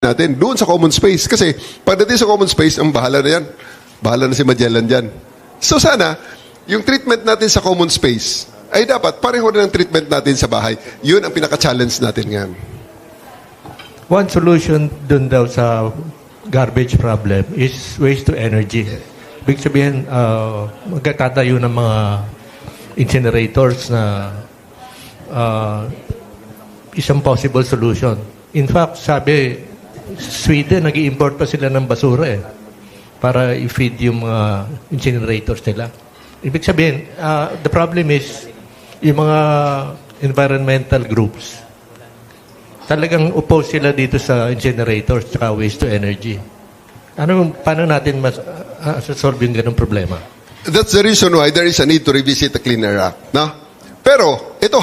natin doon sa common space. Kasi pagdating sa common space, ang bahala na yan. Bahala na si Magellan dyan. So sana, yung treatment natin sa common space ay dapat pareho rin ang treatment natin sa bahay. Yun ang pinaka-challenge natin ngayon. One solution dun daw sa garbage problem is waste to energy. Ibig sabihin, magtatayo ng mga incinerators na isang possible solution. In fact, sabi, Sweden, nag-i-import pa sila ng basura para i-feed yung mga incinerators nila. Ibig sabihin, the problem is, yung mga environmental groups, talagang oppose sila dito sa incinerators at waste to energy. Paano natin solve yung ganung problema? That's the reason why there is a need to revisit the Clean Air Act. No? Pero, ito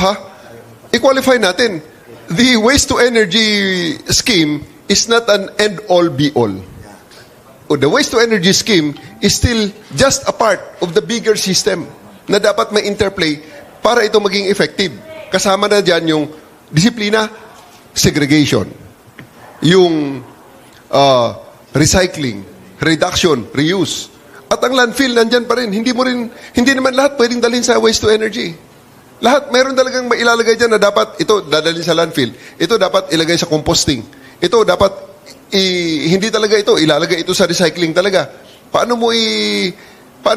i-qualify natin. The waste to energy scheme is not an end-all, be-all. The waste to energy scheme is still just a part of the bigger system na dapat may interplay para ito maging effective. Kasama na dyan yung disiplina, segregation, yung recycling, reduction, reuse. At ang landfill nandyan pa rin. Hindi naman lahat pwedeng dalhin sa waste to energy. Lahat, meron talagang mailalagay dyan na dapat ito dadalhin sa landfill. Ito dapat ilagay sa composting. Ito dapat hindi talaga ito ilalagay ito sa recycling talaga. Paano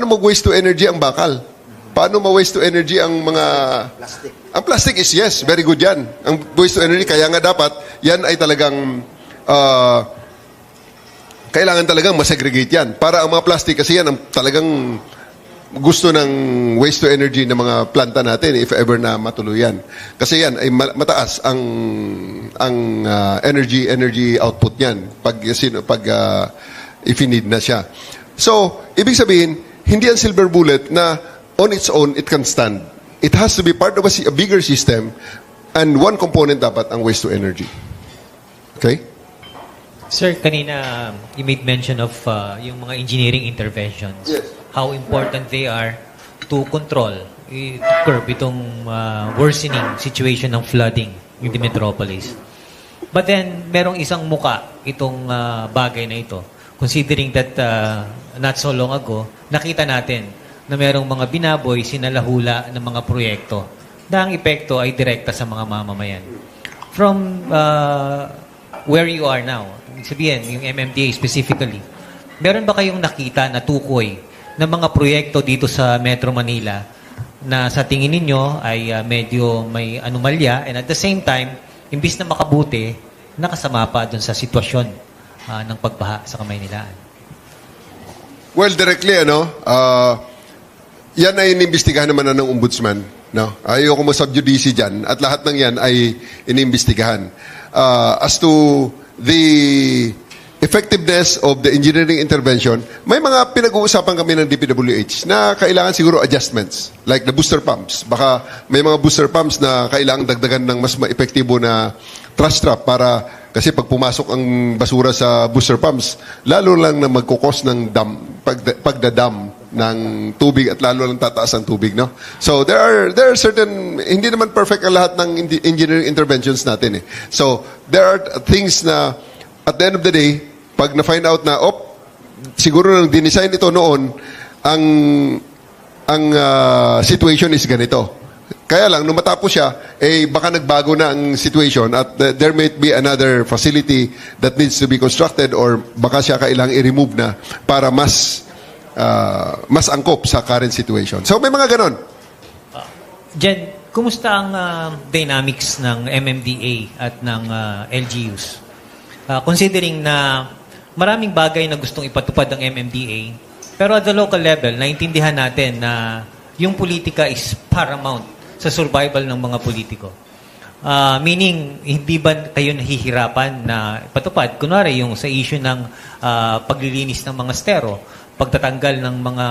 mag-waste to energy ang bakal? Paano ma-waste to energy ang mga plastic? Ang plastic is yes, very good yan. Ang waste to energy, kaya nga dapat yan ay talagang kailangan talagang masegregate yan. Para ang mga plastic, kasi yan ang talagang gusto ng waste to energy ng mga planta natin if ever na matuluyan. Kasi yan ay mataas ang energy output niyan pag if-need na siya. So, ibig sabihin, hindi ang silver bullet na on its own it can stand. It has to be part of a bigger system, and one component dapat ang waste to energy. Okay? Sir, kanina you made mention of yung mga engineering interventions. Yes. How important they are to control, to curb itong worsening situation ng flooding in the metropolis. But then, merong isang muka itong bagay na ito. Considering that not so long ago, nakita natin na merong mga binaboy, sinalahula ng mga proyekto na ang epekto ay direkta sa mga mamamayan. From where you are now, sabihin, yung MMDA specifically, meron ba kayong nakita na tukoy ng mga proyekto dito sa Metro Manila na sa tingin ninyo ay medyo may anomalya, and at the same time, imbis na makabuti, nakasama pa dun sa sitwasyon ng pagbaha sa Kamaynilaan? Well, directly, yan ay inimbestigahan naman ng ombudsman. No? Ayoko mo sub-judice dyan. At lahat ng yan ay inimbestigahan. As to the effectiveness of the engineering intervention, may mga pinag-uusapan kami ng DPWH na kailangan siguro adjustments, like the booster pumps. Baka may mga booster pumps na kailangan dagdagan ng mas maepektibo na truss trap para, kasi pag pumasok ang basura sa booster pumps, lalo lang na magkukos ng pagdadam ng tubig at lalo lang tataas ang tubig, no? So there are certain, hindi naman perfect ang lahat ng engineering interventions natin. So there are things na at the end of the day, pag na-find out na, siguro nang dinesign ito noon, ang situation is ganito. Kaya lang, nung matapos siya, baka nagbago na ang situation at there might be another facility that needs to be constructed or baka siya kailangang i-remove na para mas angkop sa current situation. So, may mga ganon. Jen, kumusta ang dynamics ng MMDA at ng LGUs? Considering na maraming bagay na gustong ipatupad ng MMDA, pero at the local level, naintindihan natin na yung politika is paramount sa survival ng mga politiko. Meaning, hindi ba kayo nahihirapan na ipatupad? Kunwari, yung sa issue ng paglilinis ng mga stero, pagtatanggal ng mga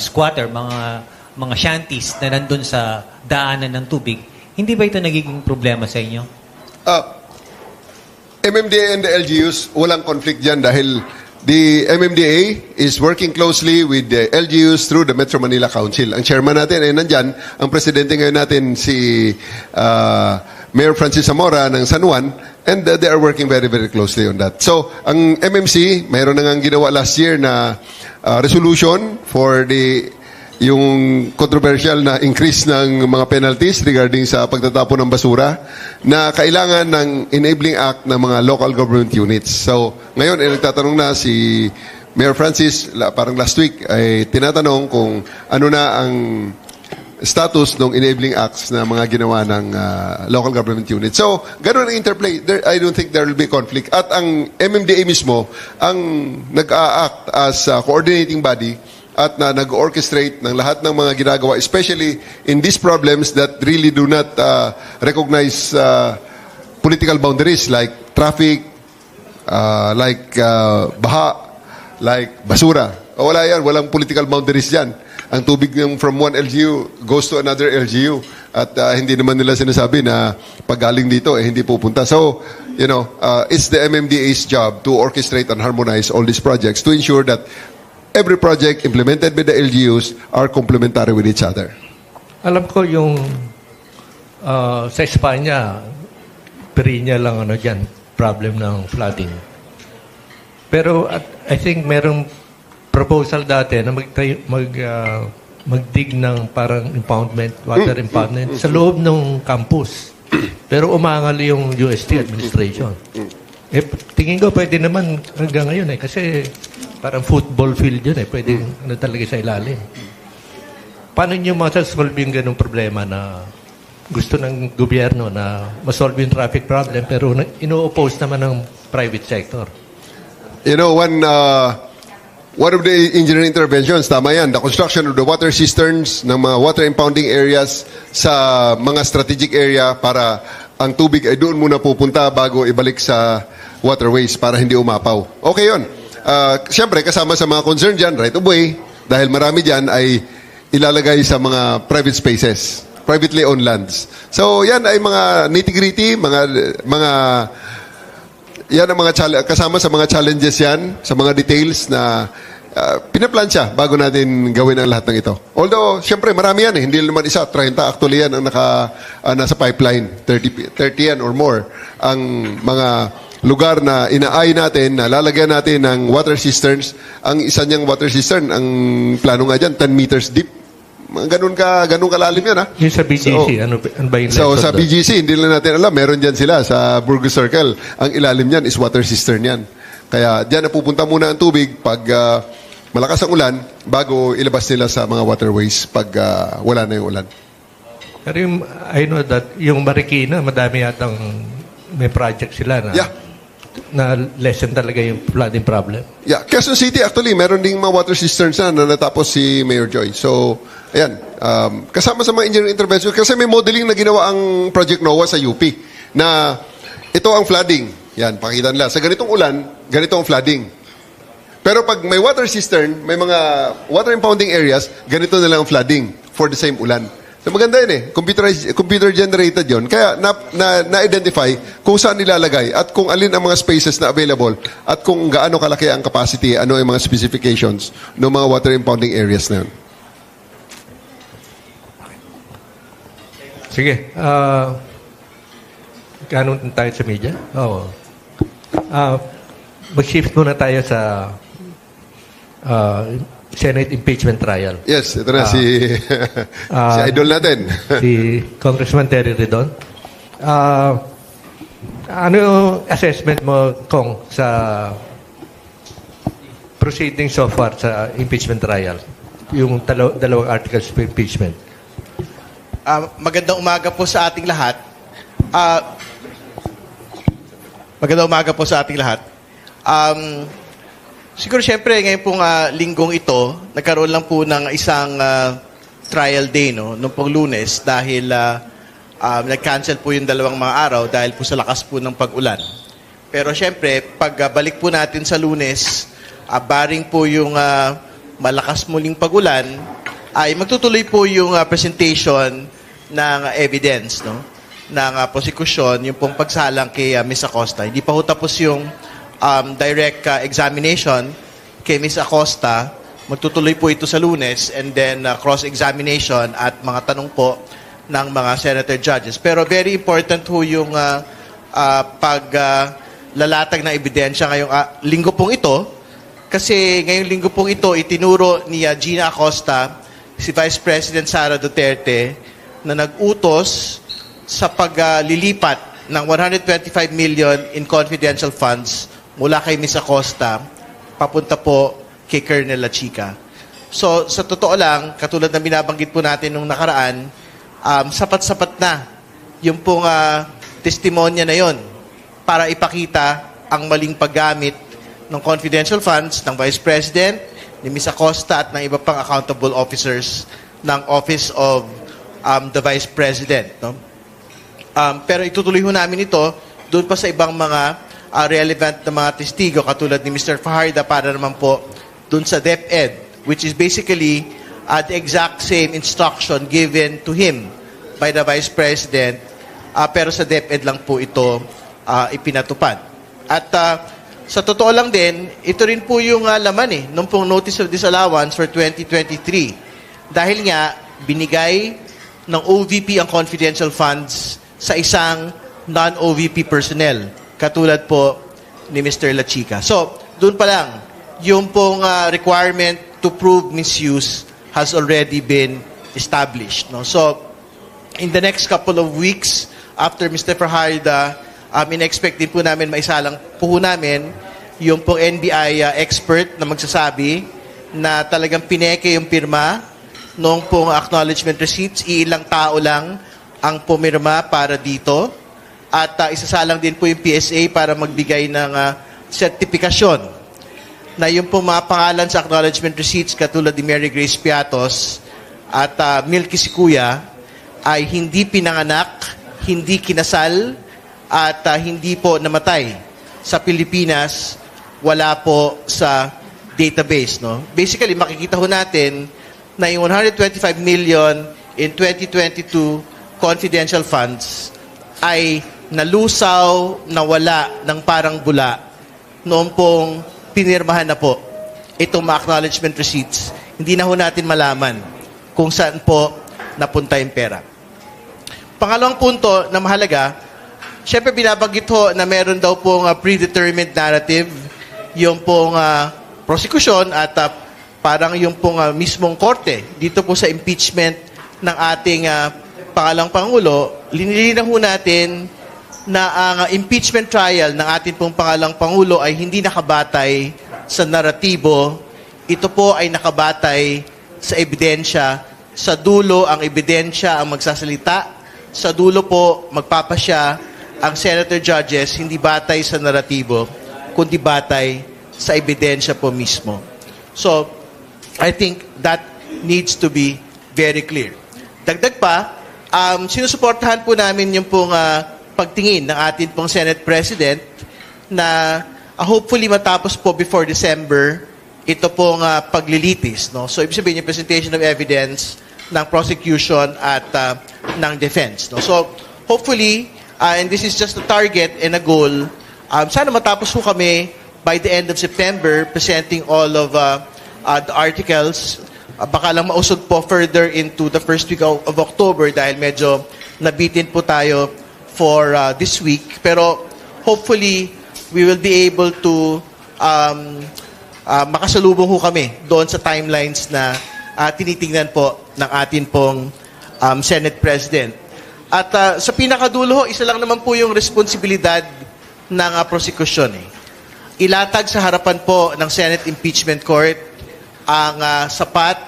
squatter, mga shanties na nandun sa daanan ng tubig, hindi ba ito nagiging problema sa inyo? MMDA and the LGUs, walang conflict dyan dahil the MMDA is working closely with the LGUs through the Metro Manila Council. Ang chairman natin ay nandyan, ang presidente ngayon natin si Mayor Francis Zamora ng San Juan, And they are working very, very closely on that. So, ang MMC, mayroon na nga ginawa last year na resolution for yung controversial na increase ng mga penalties regarding sa pagtatapon ng basura na kailangan ng Enabling Act ng mga local government units. So, ngayon, nagtatanong na si Mayor Francis, parang last week, ay tinatanong kung ano na ang status ng enabling acts na mga ginawa ng local government units. So, ganun ang interplay. I don't think there will be conflict. At ang MMDA mismo, ang nag-a-act as a coordinating body at na nag-orchestrate ng lahat ng mga ginagawa, especially in these problems that really do not recognize political boundaries like traffic, like baha, like basura. Wala yan, walang political boundaries dyan. Ang tubig ng from one LGU goes to another LGU at hindi naman nila sinasabi na pag galing dito hindi pupunta. So, it's the MMDA's job to orchestrate and harmonize all these projects to ensure that every project implemented by the LGUs are complementary with each other. Alam ko yung sa Espanya, Perinya lang dyan, problem ng flooding. Pero I think merong proposal dati na magdig ng parang impoundment, water impoundment sa loob ng campus. Pero umangal yung UST administration. Tingin ko pwede naman hanggang ngayon kasi parang football field yun pwede talaga sa ilalim. Paano nyo masasolve yung ganung problema na gusto ng gobyerno na masolve yung traffic problem pero ino-oppose naman ng private sector? One of the engineering interventions, tama yan, the construction of the water cisterns ng mga water impounding areas sa mga strategic area para ang tubig ay doon muna pupunta bago ibalik sa waterways para hindi umapaw. Okay yun. Siyempre, kasama sa mga concern dyan, right of way, dahil marami dyan ay ilalagay sa mga private spaces, privately owned lands. So, yan ay mga nitty-gritty, yan ang kasama sa mga challenges yan, sa mga details na pinaplansya bago natin gawin ang lahat ng ito. Although, siyempre, marami yan hindi naman isa, 30 actually yan ang nasa pipeline, 30 yan or more, ang mga lugar na inaay natin, na lalagyan natin ng water cisterns. Ang isa niyang water cistern, ang plano nga dyan, 10 meters deep. Ganun kalalim yan, ha? Yung sa BGC, ano ba yung So, lesson sa doon? BGC, hindi lang natin alam, meron dyan sila sa Burgos Circle. Ang ilalim niyan is water cistern yan. Kaya dyan napupunta muna ang tubig pag malakas ang ulan bago ilabas nila sa mga waterways pag wala na yung ulan. Pero I know that yung Marikina, madami yatang may project sila na na lessen talaga yung flooding problem. Yeah, Quezon City actually, meron ding mga water cisterns na natapos si Mayor Joy. So, ayan, kasama sa mga engineering intervention, kasi may modeling na ginawa ang Project NOAA sa UP na ito ang flooding. Yan, pakita nila. Sa ganitong ulan, ganito ang flooding. Pero pag may water cistern, may mga water impounding areas, ganito na lang ang flooding for the same ulan. So maganda yun computer-generated yun. Kaya na-identify kung saan nilalagay at kung alin ang mga spaces na available at kung gaano kalaki ang capacity, ano ang mga specifications ng mga water impounding areas na yun. Sige. Gano'n tayo sa media? Oo. Mag-shift muna tayo sa Senate impeachment trial. Yes, ito na si idol natin. Si Congressman Terry Redon. Ano yung assessment mo, Kong, sa proceeding so far sa impeachment trial? Yung dalawang articles of impeachment. Magandang umaga po sa ating lahat. Siguro siyempre ngayon pong linggong ito, nagkaroon lang po ng isang trial day nung pong Lunes dahil nag-cancel po yung dalawang mga araw dahil po sa lakas po ng pag-ulan. Pero siyempre, pagbalik po natin sa Lunes, barring po yung malakas muling pag-ulan, ay magtutuloy po yung presentation ng evidence ng prosecution, yung pong pagsalang kay Ms. Acosta. Hindi pa ho tapos yung direct examination kay Ms. Acosta. Magtutuloy po ito sa Lunes and then cross-examination at mga tanong po ng mga senator judges. Pero very important ho yung lalatag ng ebidensya ngayong linggo pong ito. Kasi ngayong linggo pong ito, itinuro ni Gina Acosta, si Vice President Sara Duterte, na nag-utos sa paglilipat ng 125 million in confidential funds mula kay Ms. Acosta papunta po kay Colonel La Chica. So, sa totoo lang, katulad ng binabanggit po natin nung nakaraan, sapat-sapat na yung pong testimonya na yon para ipakita ang maling paggamit ng confidential funds ng Vice President, ni Ms. Acosta at ng iba pang accountable officers ng Office of the Vice President. No? Pero itutuloy ho namin ito doon pa sa ibang mga relevant na mga testigo katulad ni Mr. Fajarda para naman po doon sa DepEd, which is basically the exact same instruction given to him by the Vice President, pero sa DepEd lang po ito ipinatupad. At sa totoo lang din, ito rin po yung laman nung pong Notice of Disallowance for 2023. Dahil nga, binigay ng OVP ang confidential funds sa isang non-OVP personnel, katulad po ni Mr. La Chica. So, doon pa lang, yung pong requirement to prove misuse has already been established. No? So, in the next couple of weeks, after Mr. Fajarda, in-expect din po namin maisalang po namin yung pong NBI expert na magsasabi na talagang pineke yung pirma noong pong acknowledgement receipts, iilang tao lang ang pumirma para dito. At isasalang din po yung PSA para magbigay ng sertifikasyon na yung pong mga pangalan sa acknowledgement receipts katulad ni Mary Grace Piatos at Milky Sikuya ay hindi pinanganak, hindi kinasal, at hindi po namatay sa Pilipinas, wala po sa database. No? Basically, makikita ho natin na yung 125 million in 2022 confidential funds ay nalusaw, nawala ng parang bula noong pong pinirmahan na po itong mga acknowledgement receipts. Hindi na ho natin malaman kung saan po napunta yung pera. Pangalawang punto na mahalaga, siyempre, binabanggit ho na meron daw pong predetermined narrative yung pong prosecution at parang yung pong mismong korte dito po sa impeachment ng ating pangalang Pangulo. Linilinaw ho natin na ang impeachment trial ng ating pong pangalang Pangulo ay hindi nakabatay sa naratibo. Ito po ay nakabatay sa ebidensya. Sa dulo, ang ebidensya ang magsasalita. Sa dulo po, magpapasya ang senator judges hindi batay sa naratibo, kundi batay sa ebidensya po mismo. So, I think that needs to be very clear. Dagdag pa, sinusuportahan po namin yung pong pagtingin ng ating pong Senate President na hopefully matapos po before December ito pong paglilitis. No? So, ibig sabihin yung presentation of evidence ng prosecution at ng defense. No? So, hopefully, and this is just a target and a goal. Sana matapos po kami by the end of September presenting all of the articles. Baka lang mausog po further into the first week of October dahil medyo nabitin po tayo for this week. Pero hopefully, we will be able to makasalubong po kami doon sa timelines na tinitingnan po ng atin pong Senate President. At sa pinakadulo, isa lang naman po yung responsibilidad ng prosecution. Ilatag sa harapan po ng Senate Impeachment Court ang sapat,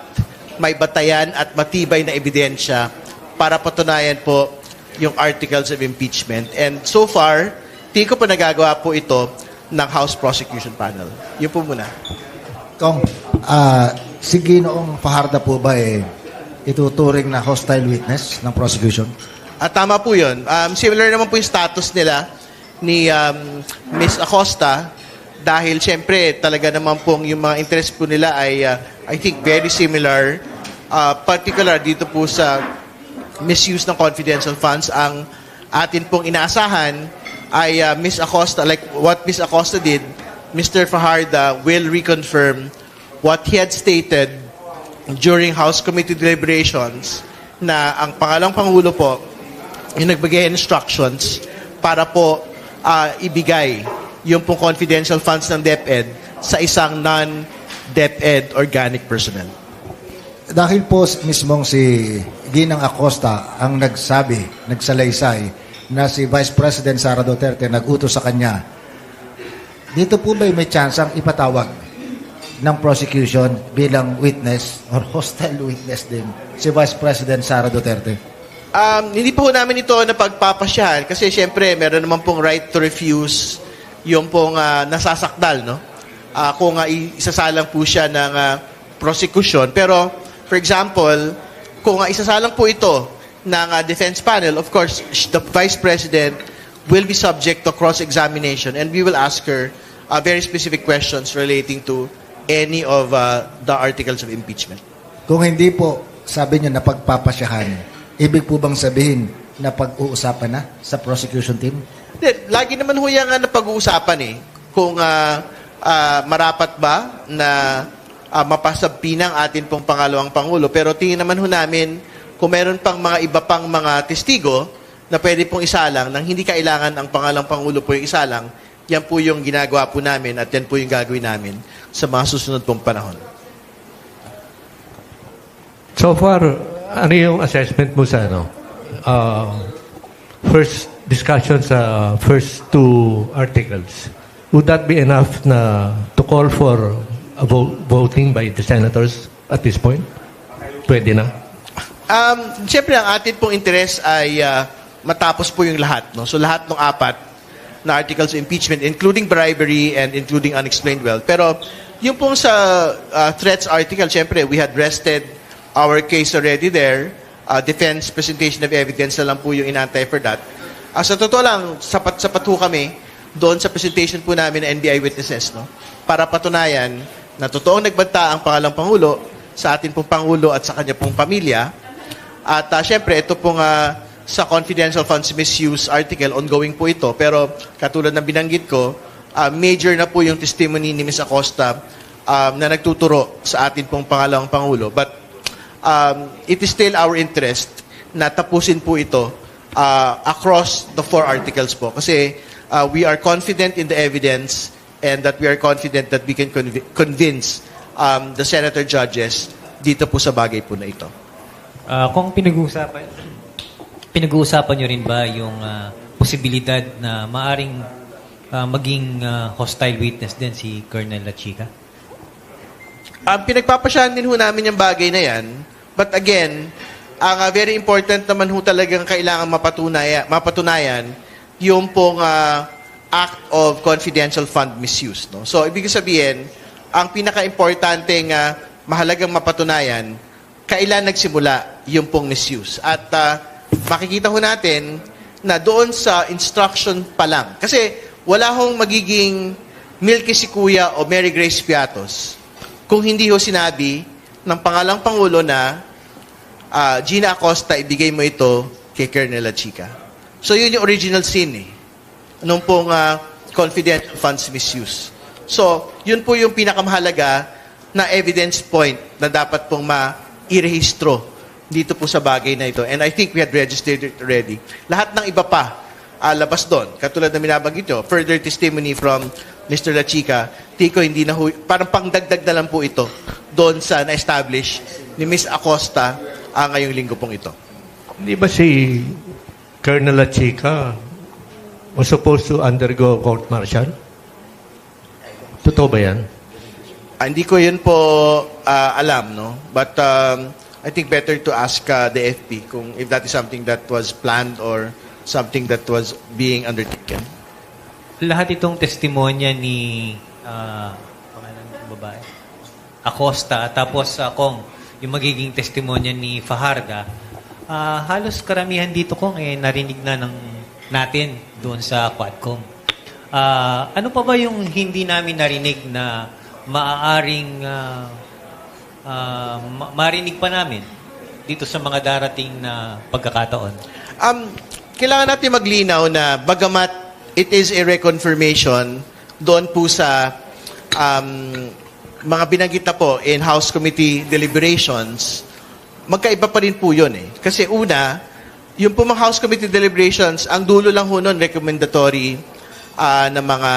may batayan at matibay na ebidensya para patunayan po yung articles of impeachment. And so far, tingin ko po nagagawa po ito ng House Prosecution Panel. Yun po muna. Kung si Ginoong Fajarda po ba ituturing na hostile witness ng prosecution? Tama po yun. Similar naman po yung status nila ni Ms. Acosta dahil siyempre talaga naman pong yung mga interest po nila ay I think very similar. Particular dito po sa misuse ng confidential funds. Ang atin pong inaasahan ay Ms. Acosta, like what Ms. Acosta did, Mr. Fajarda will reconfirm what he had stated during House Committee deliberations na ang pangalang Pangulo po yung nagbigay instructions para po ibigay yung pong confidential funds ng DepEd sa isang non-DepEd organic personnel. Dahil po mismong si Ginang Acosta ang nagsalaysay na si Vice President Sara Duterte nag-utos sa kanya, dito po ba may chance ang ipatawag ng prosecution bilang witness or hostile witness din si Vice President Sara Duterte? Hindi po namin ito na pagpapasyahan kasi syempre meron naman pong right to refuse yung pong nasasakdal, no? Kung isasalang po siya ng prosecution. Pero, for example, kung isasalang po ito ng defense panel, of course, the Vice President will be subject to cross-examination and we will ask her very specific questions relating to any of the articles of impeachment. Kung hindi po, sabi niyo na pagpapasyahan, ibig po bang sabihin na pag-uusapan na sa prosecution team? Lagi naman ho yan na pag-uusapan kung marapat ba na mapasabpi ng atin pong pangalawang Pangulo. Pero tingin naman ho namin kung meron pang mga iba pang mga testigo na pwede pong isalang nang hindi kailangan ang pangalawang Pangulo po yung isalang, yan po yung ginagawa po namin at yan po yung gagawin namin sa mga susunod pong panahon. So far, ano yung assessment mo sa first discussion sa first two articles? Would that be enough na to call for a voting by the senators at this point? Pwede na? Siyempre, ang atin pong interest ay matapos po yung lahat. No? So lahat ng apat na articles of impeachment, including bribery and including unexplained wealth. Pero yung pong sa threats article, siyempre, we had rested our case already there. Defense presentation of evidence na lang po yung inantay for that. Sa totoo lang, sapat ho kami doon sa presentation po namin ng NBI witnesses, no? Para patunayan na totoong nagbanta ang pangalawang Pangulo sa atin pong Pangulo at sa kanya pong pamilya. At syempre, ito pong sa confidential funds misuse article, ongoing po ito. Pero katulad ng binanggit ko, major na po yung testimony ni Ms. Acosta na nagtuturo sa atin pong pangalawang Pangulo. But it is still our interest na tapusin po ito across the four articles po. Kasi we are confident in the evidence and that we are confident that we can convince the senator judges dito po sa bagay po na ito. Kung pinag-uusapan nyo rin ba yung posibilidad na maaring maging hostile witness din si Colonel Lachica? Pinagpapasyahan din ho namin yung bagay na yan. But again, ang very important naman ho talagang kailangan mapatunayan yung pong act of confidential fund misuse. No? So, ibig sabihin, ang pinaka-importanteng mahalagang mapatunayan, kailan nagsimula yung pong misuse. At makikita ho natin na doon sa instruction pa lang. Kasi wala hong magiging Milky si Kuya o Mary Grace Piatos kung hindi ho sinabi ng pangalang Pangulo na Gina Acosta, ibigay mo ito kay Colonel Lachica. So yun yung original scene nung pong confidential funds misuse. So yun po yung pinakamahalaga na evidence point na dapat pong mairehistro dito po sa bagay na ito. And I think we had registered it already. Lahat ng iba pa labas doon. Katulad na binabanggit nyo, further testimony from Mr. Lachica, Tiko, hindi na parang pangdagdag na lang po ito doon sa na-establish ni Ms. Acosta ngayong linggo pong ito. Hindi ba si Colonel Lachica was supposed to undergo court-martial? Totoo ba yan? Hindi ko yun po alam, no? But I think better to ask the FP kung if that is something that was planned or something that was being undertaken. Lahat itong testimonya ni pangalan ng babae, Acosta, tapos kung yung magiging testimonya ni Fajarda, halos karamihan dito kung narinig na natin doon sa Quadcom. Ano pa ba yung hindi namin narinig na maaaring marinig pa namin dito sa mga darating na pagkakataon? Kailangan natin maglinaw na bagamat it is a reconfirmation doon po sa mga binanggit na po in House Committee deliberations, magkaiba pa rin po yun Kasi una, yung po mga House Committee deliberations, ang dulo lang ho nun, recommendatory ng mga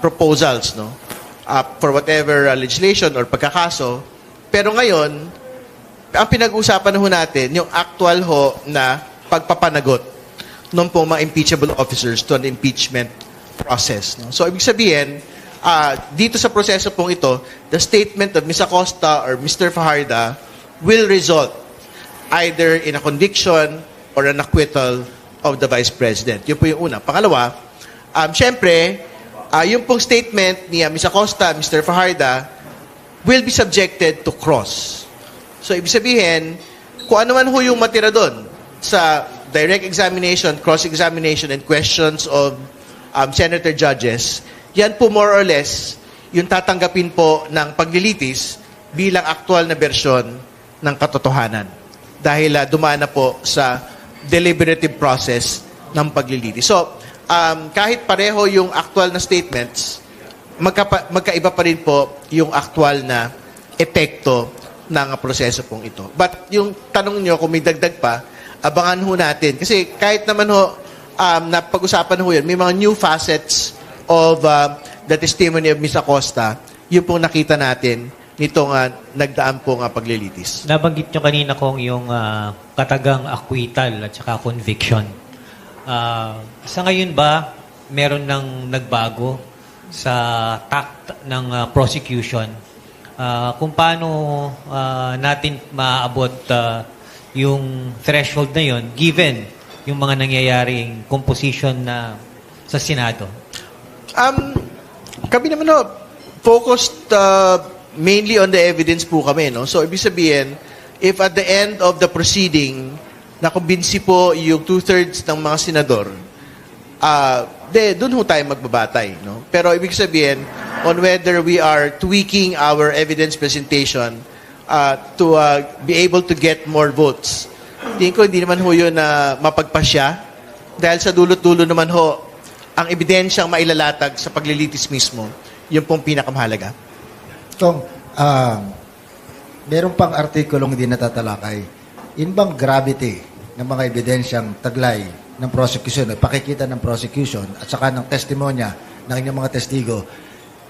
proposals, no? For whatever legislation or pagkakaso. Pero ngayon, ang pinag-usapan ho natin, yung actual ho na pagpapanagot ng pong mga impeachable officers to an impeachment process. No? So, ibig sabihin, dito sa proseso pong ito, the statement of Ms. Acosta or Mr. Fajarda will result either in a conviction or an acquittal of the Vice President. Yun po yung una. Pangalawa, syempre, yung pong statement ni Ms. Acosta, Mr. Fajarda, will be subjected to cross. So, ibig sabihin, kung ano man ho yung matira doon sa direct examination, cross-examination, and questions of senator judges, yan po more or less yung tatanggapin po ng paglilitis bilang aktual na bersyon ng katotohanan. Dahil dumaan na po sa deliberative process ng paglilitis. So, kahit pareho yung actual na statements, magkaiba pa rin po yung actual na epekto ng proseso pong ito. But yung tanong nyo, kung may dagdag pa, abangan ho natin. Kasi kahit naman ho, napag-usapan ho yun, may mga new facets of the testimony of Ms. Acosta, yun pong nakita natin nitong nagdaan pong paglilitis. Nabanggit nyo kanina kong yung katagang acquittal at saka conviction. Sa ngayon ba, meron nang nagbago sa tact ng prosecution? Kung paano natin maabot yung threshold na yon given yung mga nangyayaring composition na sa Senado? Kami naman ho, focused mainly on the evidence po kami. No? So, ibig sabihin, if at the end of the proceeding, nakumbinsi po yung 2/3 ng mga senador, doon ho tayo magbabatay. No? Pero ibig sabihin, on whether we are tweaking our evidence presentation to be able to get more votes. Tingin ko, hindi naman ho yun na mapagpasya. Dahil sa dulot-dulo naman ho, ang ebidensyang mailalatag sa paglilitis mismo, yun pong pinakamahalaga. Tong, meron pang artikulong hindi natatalakay. Yun bang gravity ng mga ebidensyang taglay ng prosecution, pakikita ng prosecution at saka ng testimonya ng inyong mga testigo,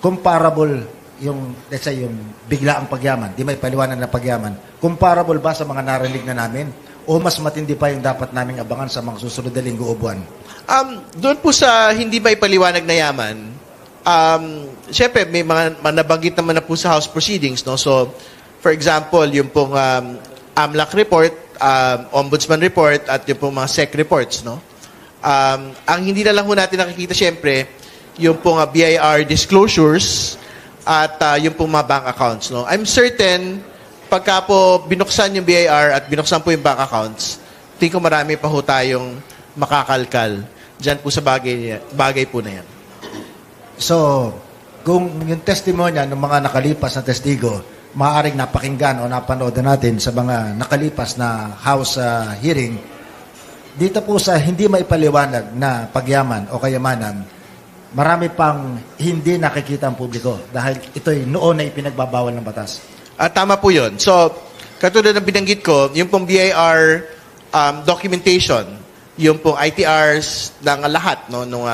comparable yung, let's say, yung biglaang pagyaman, di may paliwanag na pagyaman, comparable ba sa mga narinig na namin? O mas matindi pa yung dapat naming abangan sa mga susunod na linggo o buwan? Doon po sa hindi may paliwanag na yaman, syempre, may mga nabanggit naman na po sa House proceedings. No? So, for example, yung pong AMLAC report, Ombudsman report, at yung pong mga SEC reports. No? Ang hindi na lang po natin nakikita, syempre, yung pong BIR disclosures at yung pong mga bank accounts. No? I'm certain, pagka po binuksan yung BIR at binuksan po yung bank accounts, tingin ko marami pa ho tayong makakalkal dyan po sa bagay po na yan. So, kung yung testimonya ng mga nakalipas na testigo, maaaring napakinggan o napanood na natin sa mga nakalipas na House hearing, dito po sa hindi maipaliwanag na pagyaman o kayamanan, marami pang hindi nakikita ang publiko dahil ito'y noon na ipinagbabawal ng batas. Tama po yun. So, katulad ng binanggit ko, yung pong BIR documentation, yung pong ITRs ng lahat, no, nung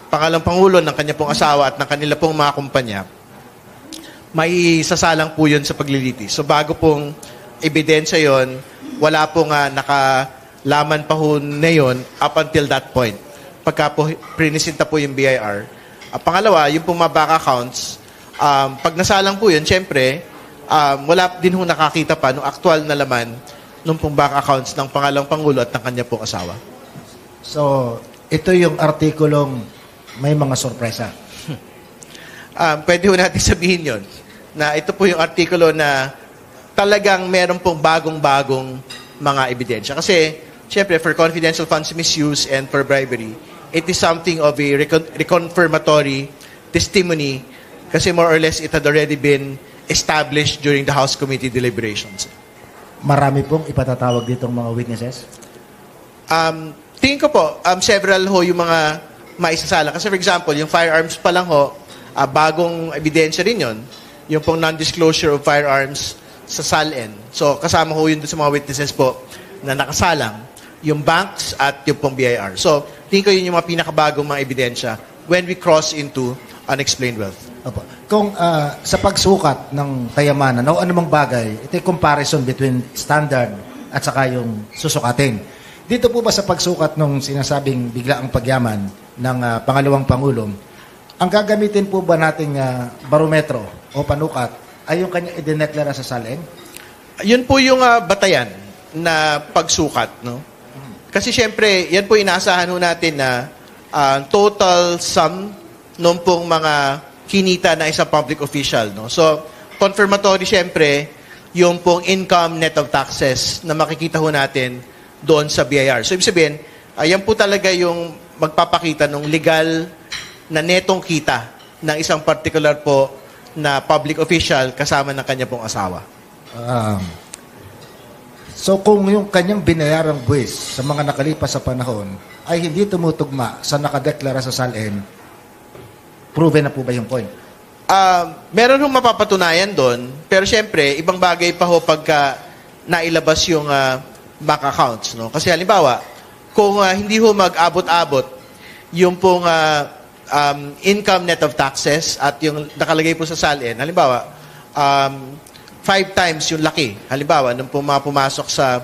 pangalang Pangulo ng kanya pong asawa at ng kanila pong mga kumpanya, may sasalang po yun sa paglilitis. So, bago pong ebidensya yun, wala pong nakalaman pa ho na yun up until that point. Pagka po prinisinta po yung BIR. Pangalawa, yung pong mga bank accounts, pag nasalang po yun, syempre, wala din ho nakakita pa ng aktual na laman ng pong bank accounts ng pangalang Pangulo at ng kanya pong asawa. So, ito yung artikulong may mga sorpresa. Pwede ho natin sabihin yon na ito po yung artikulo na talagang meron pong bagong-bagong mga ebidensya. Kasi, syempre, for confidential funds misuse and for bribery, it is something of a reconfirmatory testimony kasi more or less it had already been established during the House Committee deliberations. Marami pong ipatatawag ditong mga witnesses? Tingin ko po, several ho yung mga maisasala. Kasi for example, yung firearms pa lang ho, bagong ebidensya rin yun. Yung pong non-disclosure of firearms sa SALN. So, kasama ho yun sa mga witnesses po na nakasalang. Yung banks at yung pong BIR. So, tingin ko yun yung mga pinakabagong mga ebidensya when we cross into unexplained wealth. Opo. Kung sa pagsukat ng kayamanan o anumang bagay, ito yung comparison between standard at saka yung susukatin. Dito po ba sa pagsukat ng sinasabing biglaang pagyaman ng pangalawang Pangulong, ang gagamitin po ba nating barometro o panukat ay yung kanya idineklara sa SALN? Yun po yung batayan na pagsukat, no? Kasi syempre, yan po inaasahan ho natin na total sum nung pong mga kinita na isang public official, no? So, confirmatory syempre, yung pong income net of taxes na makikita ho natin doon sa BIR. So, ibig sabihin, yan po talaga yung magpapakita ng legal na netong kita ng isang particular po na public official kasama ng kanya pong asawa. So kung yung kanyang binayarang buwis sa mga nakalipas sa panahon ay hindi tumutugma sa nakadeklara sa SALN, proven na po ba yung point? Meron hong mapapatunayan doon, pero syempre, ibang bagay pa ho pagka nailabas yung bank accounts. No? Kasi halimbawa, kung hindi ho mag-abot-abot yung pong income net of taxes at yung nakalagay po sa SALN, halimbawa, 5 times yung laki, halimbawa, nung pumasok sa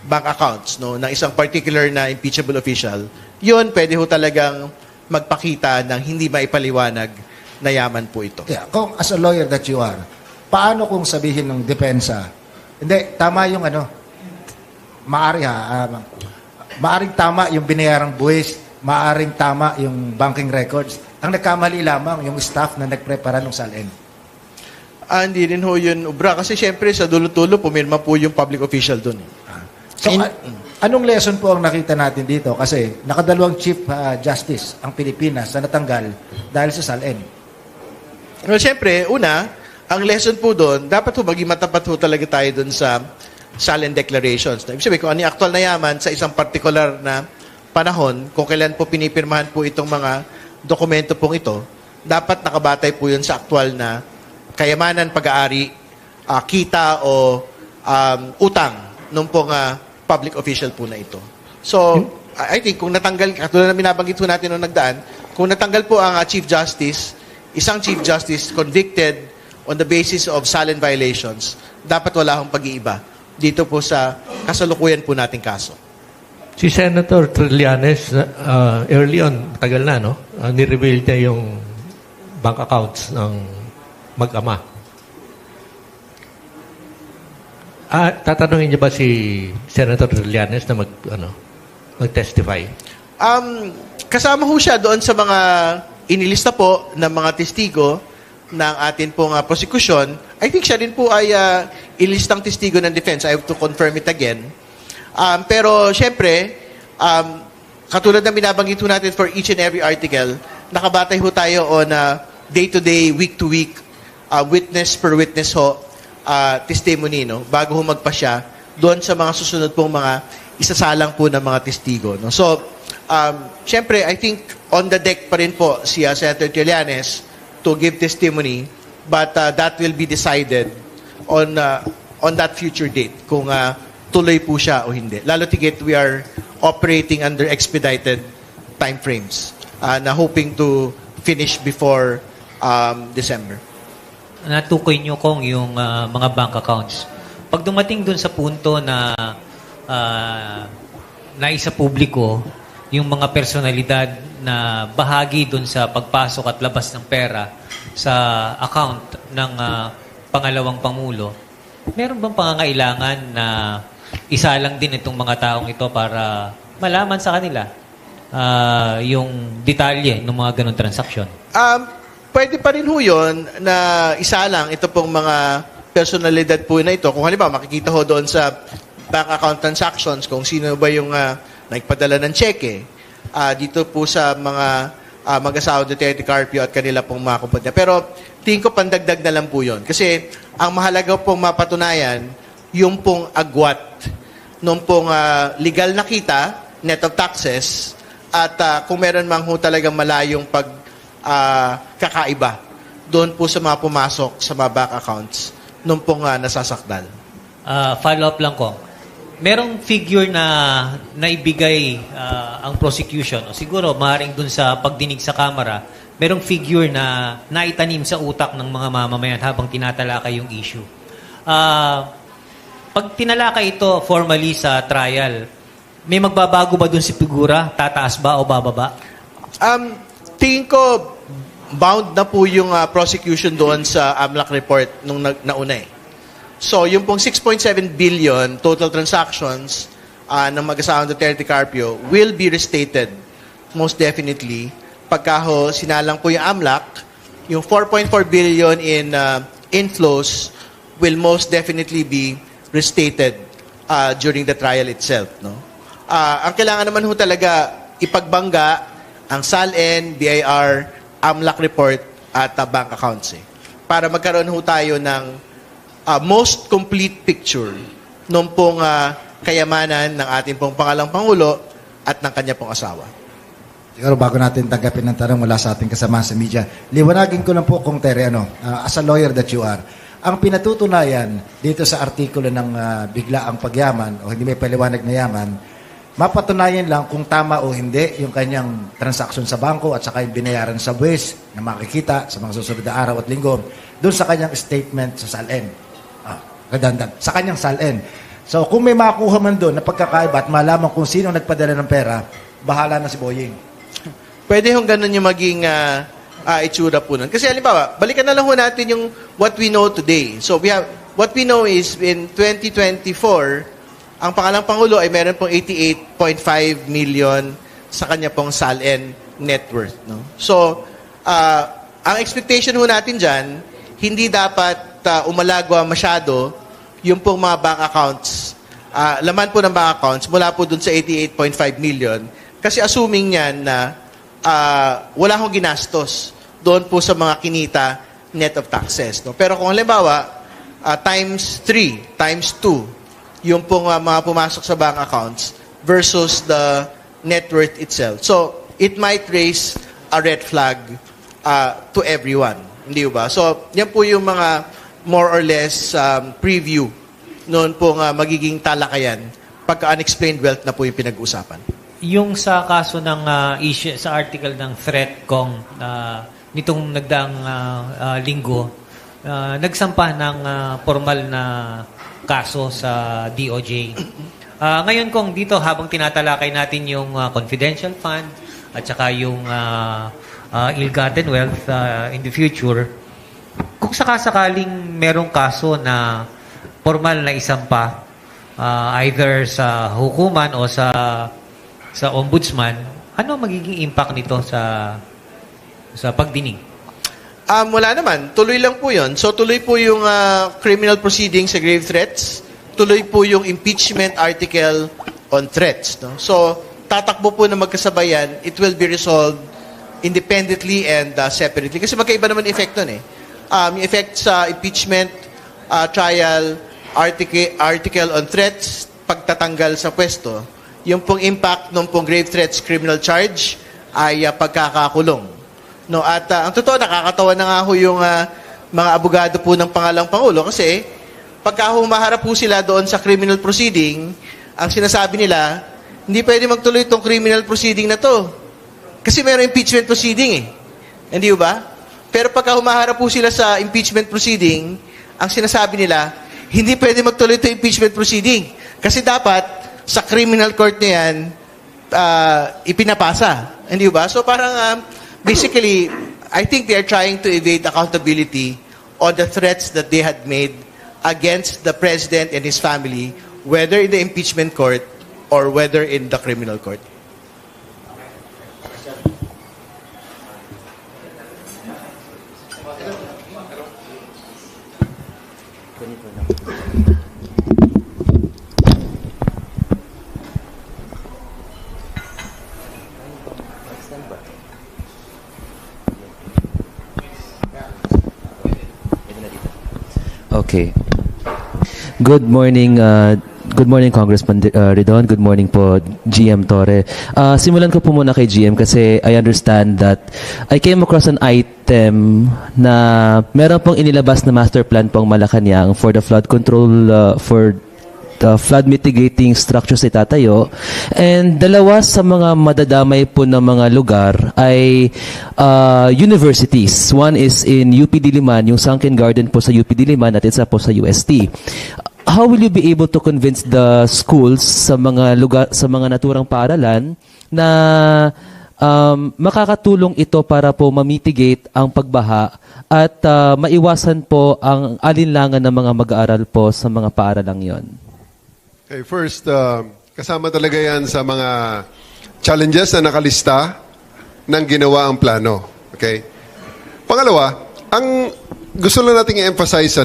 bank accounts no, ng isang particular na impeachable official, yun pwede ho talagang magpakita ng hindi maipaliwanag na yaman po ito. Yeah, kung as a lawyer that you are, paano kung sabihin ng depensa, hindi, tama yung maaring tama yung binayarang buwis, maaring tama yung banking records. Ang nagkamali lamang yung staff na nagprepara ng SALN. Hindi rin ho yun, Ubra. Kasi syempre, sa dulo-dulo, pumirma po yung public official doon. So, anong lesson po ang nakita natin dito? Kasi nakadalawang Chief Justice ang Pilipinas na natanggal dahil sa SALN. Well, syempre, una, ang lesson po doon, dapat ho maging matapat ho talaga tayo doon sa SALN declarations. Ibig sabihin, kung ano yung aktual na yaman sa isang particular na panahon, kung kailan po pinipirmahan po itong mga dokumento pong ito, dapat nakabatay po yun sa aktual na kayamanan, pag-aari, kita o utang nung pong public official po na ito. So, I think kung natanggal, katulad na binabanggit po natin nung nagdaan, kung natanggal po ang Chief Justice, isang Chief Justice convicted on the basis of SALN violations, dapat wala akong pag-iiba dito po sa kasalukuyan po nating kaso. Si Senator Trillanes, early on, tagal na, no? Ni-reveal niya yung bank accounts ng mag-ama. Tatanungin niyo ba si Senator Trillanes na mag-testify? Kasama ho siya doon sa mga inilista po ng mga testigo ng atin pong prosecution. I think siya din po ay ilistang testigo ng defense. I have to confirm it again. Pero syempre, katulad ng binabanggit ho natin for each and every article, nakabatay ho tayo on day-to-day, week-to-week, witness per witness ho, testimony, no? Bago ho magpa siya doon sa mga susunod pong mga isasalang po ng mga testigo. No? So, syempre, I think on the deck pa rin po si Senator Trillanes to give testimony, but that will be decided on that future date kung tuloy po siya o hindi. Lalo tigit, we are operating under expedited time frames na hoping to finish before December. Natukoy nyo kung yung mga bank accounts. Pag dumating dun sa punto na naisa publiko yung mga personalidad na bahagi dun sa pagpasok at labas ng pera sa account ng pangalawang Pangulo, meron bang pangangailangan na isa lang din itong mga taong ito para malaman sa kanila yung detalye ng mga ganong transaksyon? Pwede pa rin ho yun na isa lang ito pong mga personalidad po na ito. Kung halimbawa, makikita ho doon sa bank account transactions kung sino ba yung nagpadala ng cheque dito po sa mga mag-asawa Duterte Carpio at kanila pong mga kumpanya. Pero tingin ko pandagdag na lang po yun. Kasi ang mahalaga pong mapatunayan, yung pong agwat nung pong legal na kita, net of taxes, at kung meron mang ho talagang malayong kakaiba doon po sa mga pumasok sa mga bank accounts nung pong nasasakdal. Follow-up lang ko. merong figure na naibigay ang prosecution, o siguro maaaring dun sa pagdinig sa kamera, merong figure na naitanim sa utak ng mga mamamayan habang tinatalakay yung issue. Pag tinalakay ito formally sa trial, may magbabago ba dun si figura? Tataas ba o bababa? Tingin ko, bound na po yung prosecution doon sa AMLAC report nung nauna eh. So, yung pong 6.7 billion total transactions ng mag-asawang Duterte Carpio will be restated most definitely. Pagka ho, sinalang po yung AMLAC, yung 4.4 billion in inflows will most definitely be restated during the trial itself. No? Ang kailangan naman ho talaga ipagbangga ang SALN, BIR, AMLAC report at bank accounts eh. Para magkaroon ho tayo ng most complete picture nung pong kayamanan ng ating pong pangalang Pangulo at ng kanya pong asawa. Siguro bago natin tanggapin ng tanong mula sa ating kasama sa media, liwanagin ko lang po kung Tere, as a lawyer that you are, ang pinatutunayan dito sa artikulo ng biglaang pagyaman o hindi may paliwanag na yaman, mapatunayan lang kung tama o hindi yung kanyang transaksyon sa bangko at saka yung binayaran sa buwis na makikita sa mga susunod na araw at linggo doon sa kanyang statement sa SALN. Redundant. Sa kanyang SALN. So, kung may makuha man doon na pagkakaiba at malaman kung sino nagpadala ng pera, bahala na si Boying. Pwede hong ganun yung maging itsura po nun. Kasi halimbawa, balikan na lang ho natin yung what we know today. So, what we know is in 2024, ang pangalang Pangulo ay meron pong 88.5 million sa kanya pong SALN net worth. No? So, ang expectation ho natin dyan, hindi dapat umalagwa masyado yung pong mga bank accounts. Laman po ng bank accounts mula po dun sa 88.5 million. Kasi assuming yan na wala akong ginastos doon po sa mga kinita net of taxes. No? Pero kung halimbawa, times 3, times 2, yung pong mga pumasok sa bank accounts versus the net worth itself. So, it might raise a red flag to everyone. Hindi ba? So, yan po yung mga more or less preview noon pong magiging talakayan pagka unexplained wealth na po yung pinag-uusapan. Yung sa kaso ng issue, sa article ng ThreatCom nitong nagdaang linggo, nagsampa ng formal na kaso sa DOJ. Ngayon kung dito, habang tinatalakay natin yung confidential fund at saka yung ill-gotten wealth in the future, kung sakasakaling merong kaso na formal na isampa, either sa hukuman o sa ombudsman, ano magiging impact nito sa pagdinig? Wala naman. Tuloy lang po yun. So, tuloy po yung criminal proceedings sa grave threats. Tuloy po yung impeachment article on threats. No? So, tatakbo po na magkasabayan. It will be resolved independently and separately. Kasi magkaiba naman effect nun eh. Yung effect sa impeachment trial article on threats, pagtatanggal sa pwesto, yung pong impact ng pong grave threats criminal charge ay pagkakakulong. No, at ang totoo, nakakatawa na nga ho yung mga abogado po ng pangalang Pangulo kasi pagka humaharap po sila doon sa criminal proceeding, ang sinasabi nila, hindi pwede magtuloy itong criminal proceeding na to. Kasi mayroong impeachment proceeding eh. Hindi ba? Pero pagka humaharap po sila sa impeachment proceeding, ang sinasabi nila, hindi pwede magtuloy itong impeachment proceeding. Kasi dapat, sa criminal court na yan, ipinapasa. Hindi ba? So parang, basically, I think they are trying to evade accountability on the threats that they had made against the president and his family, whether in the impeachment court or whether in the criminal court. Okay. Good morning, Congressman Ridon. Good morning po, GM Torre. Simulan ko po muna kay GM kasi I understand that I came across an item na meron pong inilabas na master plan pong Malacanang for the flood control for flood mitigating structures ay tatayo. And dalawa sa mga madadamay po na mga lugar ay universities. One is in UP Diliman, yung Sunken Garden po sa UP Diliman at isa po sa UST. How will you be able to convince the schools sa mga lugar, sa mga naturang paaralan na makakatulong ito para po mamitigate ang pagbaha at maiwasan po ang alinlangan ng mga mag-aaral po sa mga paaralang yon? Okay, first, kasama talaga yan sa mga challenges na nakalista ng ginawa ang plano. Okay? Pangalawa, ang gusto lang natin i-emphasize,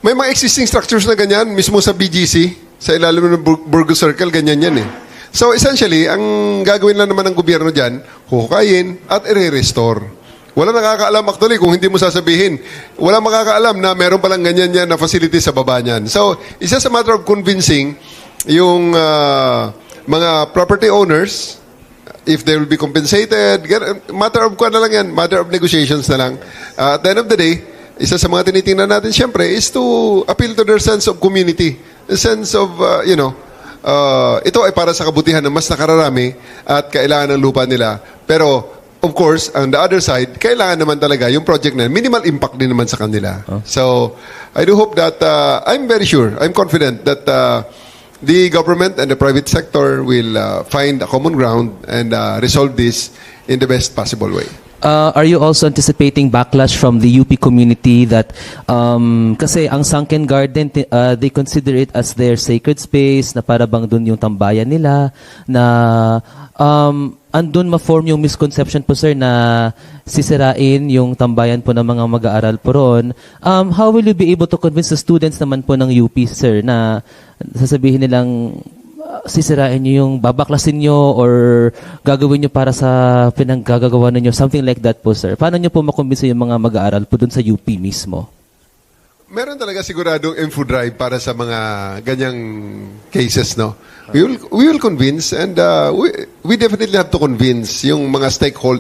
may mga existing structures na ganyan, mismo sa BGC, sa ilalim ng Burgos Circle, ganyan yan eh. So essentially, ang gagawin lang naman ng gobyerno dyan, huhukayin at i-restore. Wala nakakaalam actually kung hindi mo sasabihin. Wala makakaalam na meron palang ganyan yan na facility sa baba niyan. So, it's just a matter of convincing yung mga property owners, if they will be compensated, matter of na lang yan, matter of negotiations na lang. At the end of the day, isa sa mga tinitingnan natin siyempre is to appeal to their sense of community. The sense of, ito ay para sa kabutihan ng mas nakararami at kailangan ng lupa nila. Pero, of course, on the other side, kailangan naman talaga yung project na minimal impact din naman sa kanila. So, I do hope that, I'm very sure, I'm confident that the government and the private sector will find a common ground and resolve this in the best possible way. Are you also anticipating backlash from the UP community that kasi ang Sunken Garden they consider it as their sacred space na para bang dun yung tambayan nila na andun ma-form yung misconception po sir na sisirain yung tambayan po ng mga mag-aaral po ron. How will you be able to convince the students naman po ng UP sir na sasabihin nilang sisirain nyo yung babaklasin nyo or gagawin nyo para sa pinaggagawa ninyo, something like that po, sir. Paano nyo po makumbinsa yung mga mag-aaral po dun sa UP mismo? Meron talaga siguradong info drive para sa mga ganyang cases, no? We will convince and we definitely have to convince yung mga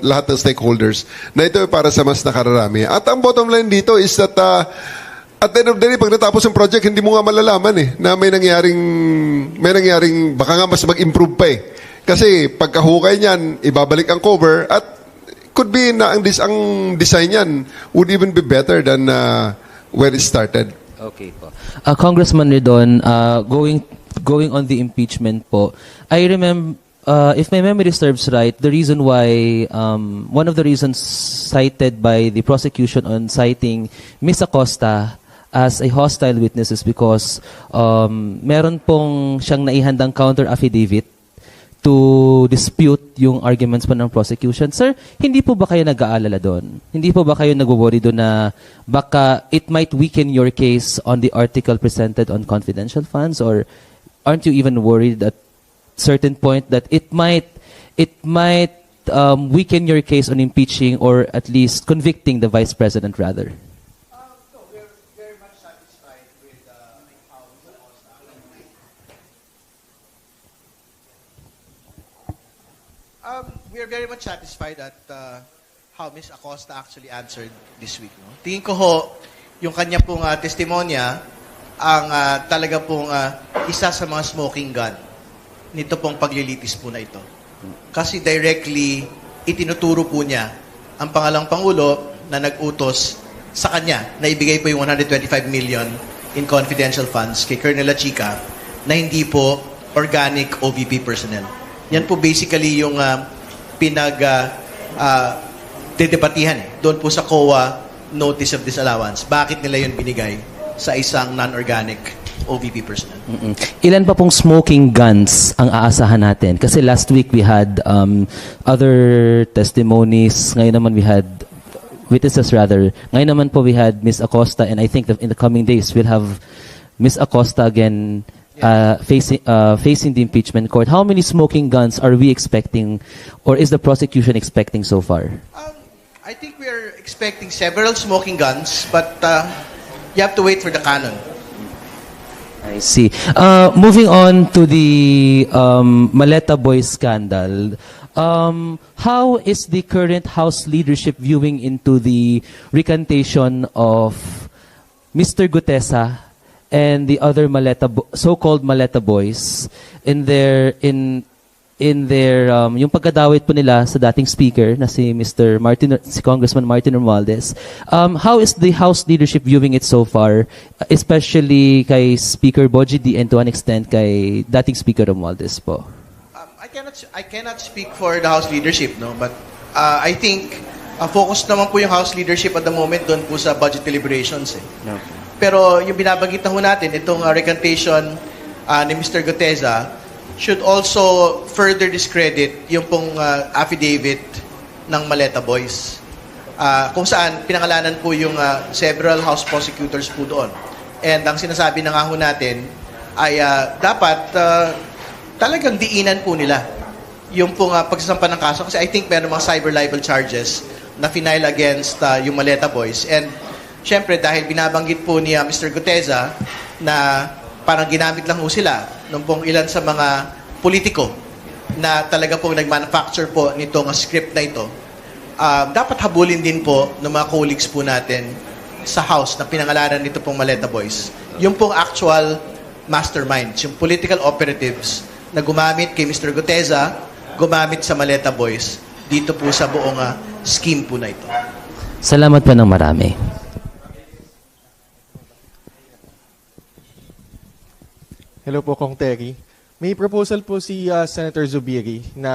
lahat ng stakeholders na ito ay para sa mas nakararami. At ang bottom line dito is that at the end of the day, pag natapos ang project, hindi mo nga malalaman na may nangyaring, baka nga mas mag-improve pa eh. Kasi pagkahukay niyan, ibabalik ang cover at could be na ang design niyan would even be better than where it started. Okay po. Congressman Ridon, going on the impeachment po, I remember, if my memory serves right, the reason why, one of the reasons cited by the prosecution on citing Ms. Acosta as a hostile witness is because meron pong siyang naihandang counter affidavit to dispute yung arguments po ng prosecution. Sir, hindi po ba kayo nag-aalala doon? Hindi po ba kayo nag-worry doon na baka it might weaken your case on the article presented on confidential funds? Or aren't you even worried at certain point that it might weaken your case on impeaching or at least convicting the Vice President rather? We are very much satisfied at how Ms. Acosta actually answered this week. No? Tingin ko ho, yung kanya pong testimonya, ang talaga pong isa sa mga smoking gun nito pong paglilitis po na ito. Kasi directly, itinuturo po niya ang pangalang Pangulo na nag-utos sa kanya na ibigay po yung 125 million in confidential funds kay Colonel Lachica na hindi po organic OVP personnel. Yan po basically yung dedebatihan doon po sa COA Notice of Disallowance. Bakit nila yun binigay sa isang non-organic OVP personnel? Ilan pa pong smoking guns ang aasahan natin? Kasi last week we had other testimonies. Ngayon naman we had witnesses rather. Ngayon naman po we had Ms. Acosta and I think that in the coming days we'll have Ms. Acosta again facing the impeachment court. How many smoking guns are we expecting or is the prosecution expecting so far? I think we are expecting several smoking guns, but you have to wait for the canon. I see. Moving on to the Maleta Boy scandal, how is the current House leadership viewing into the recantation of Mr. Gutesa and the other so-called Maleta boys in their yung pagkadawit po nila sa dating speaker na si si Congressman Martin Romualdez. How is the House leadership viewing it so far, especially kay Speaker Boji D and to an extent kay dating Speaker Romualdez po? I cannot speak for the House leadership, no, but I think focus naman po yung House leadership at the moment doon po sa budget deliberations eh. Pero yung binabanggit na ho natin, itong recantation ni Mr. Guteza should also further discredit yung pong affidavit ng Maleta Boys. Kung saan pinangalanan po yung several House prosecutors po doon. And ang sinasabi na nga ho natin ay dapat talagang diinan po nila yung pong pagsasampa ng kaso. Kasi I think meron mga cyber libel charges na final against yung Maleta Boys. And syempre, dahil binabanggit po ni Mr. Guteza na parang ginamit lang ho sila nung pong ilan sa mga politiko na talaga pong nag-manufacture po nitong script na ito, dapat habulin din po ng mga colleagues po natin sa House na pinangalanan nito pong Maleta Boys. Yung pong actual masterminds, yung political operatives na gumamit kay Mr. Guteza, gumamit sa Maleta Boys, dito po sa buong scheme po na ito. Salamat po ng marami. Hello po, Kong Terry. May proposal po si Senator Zubiri na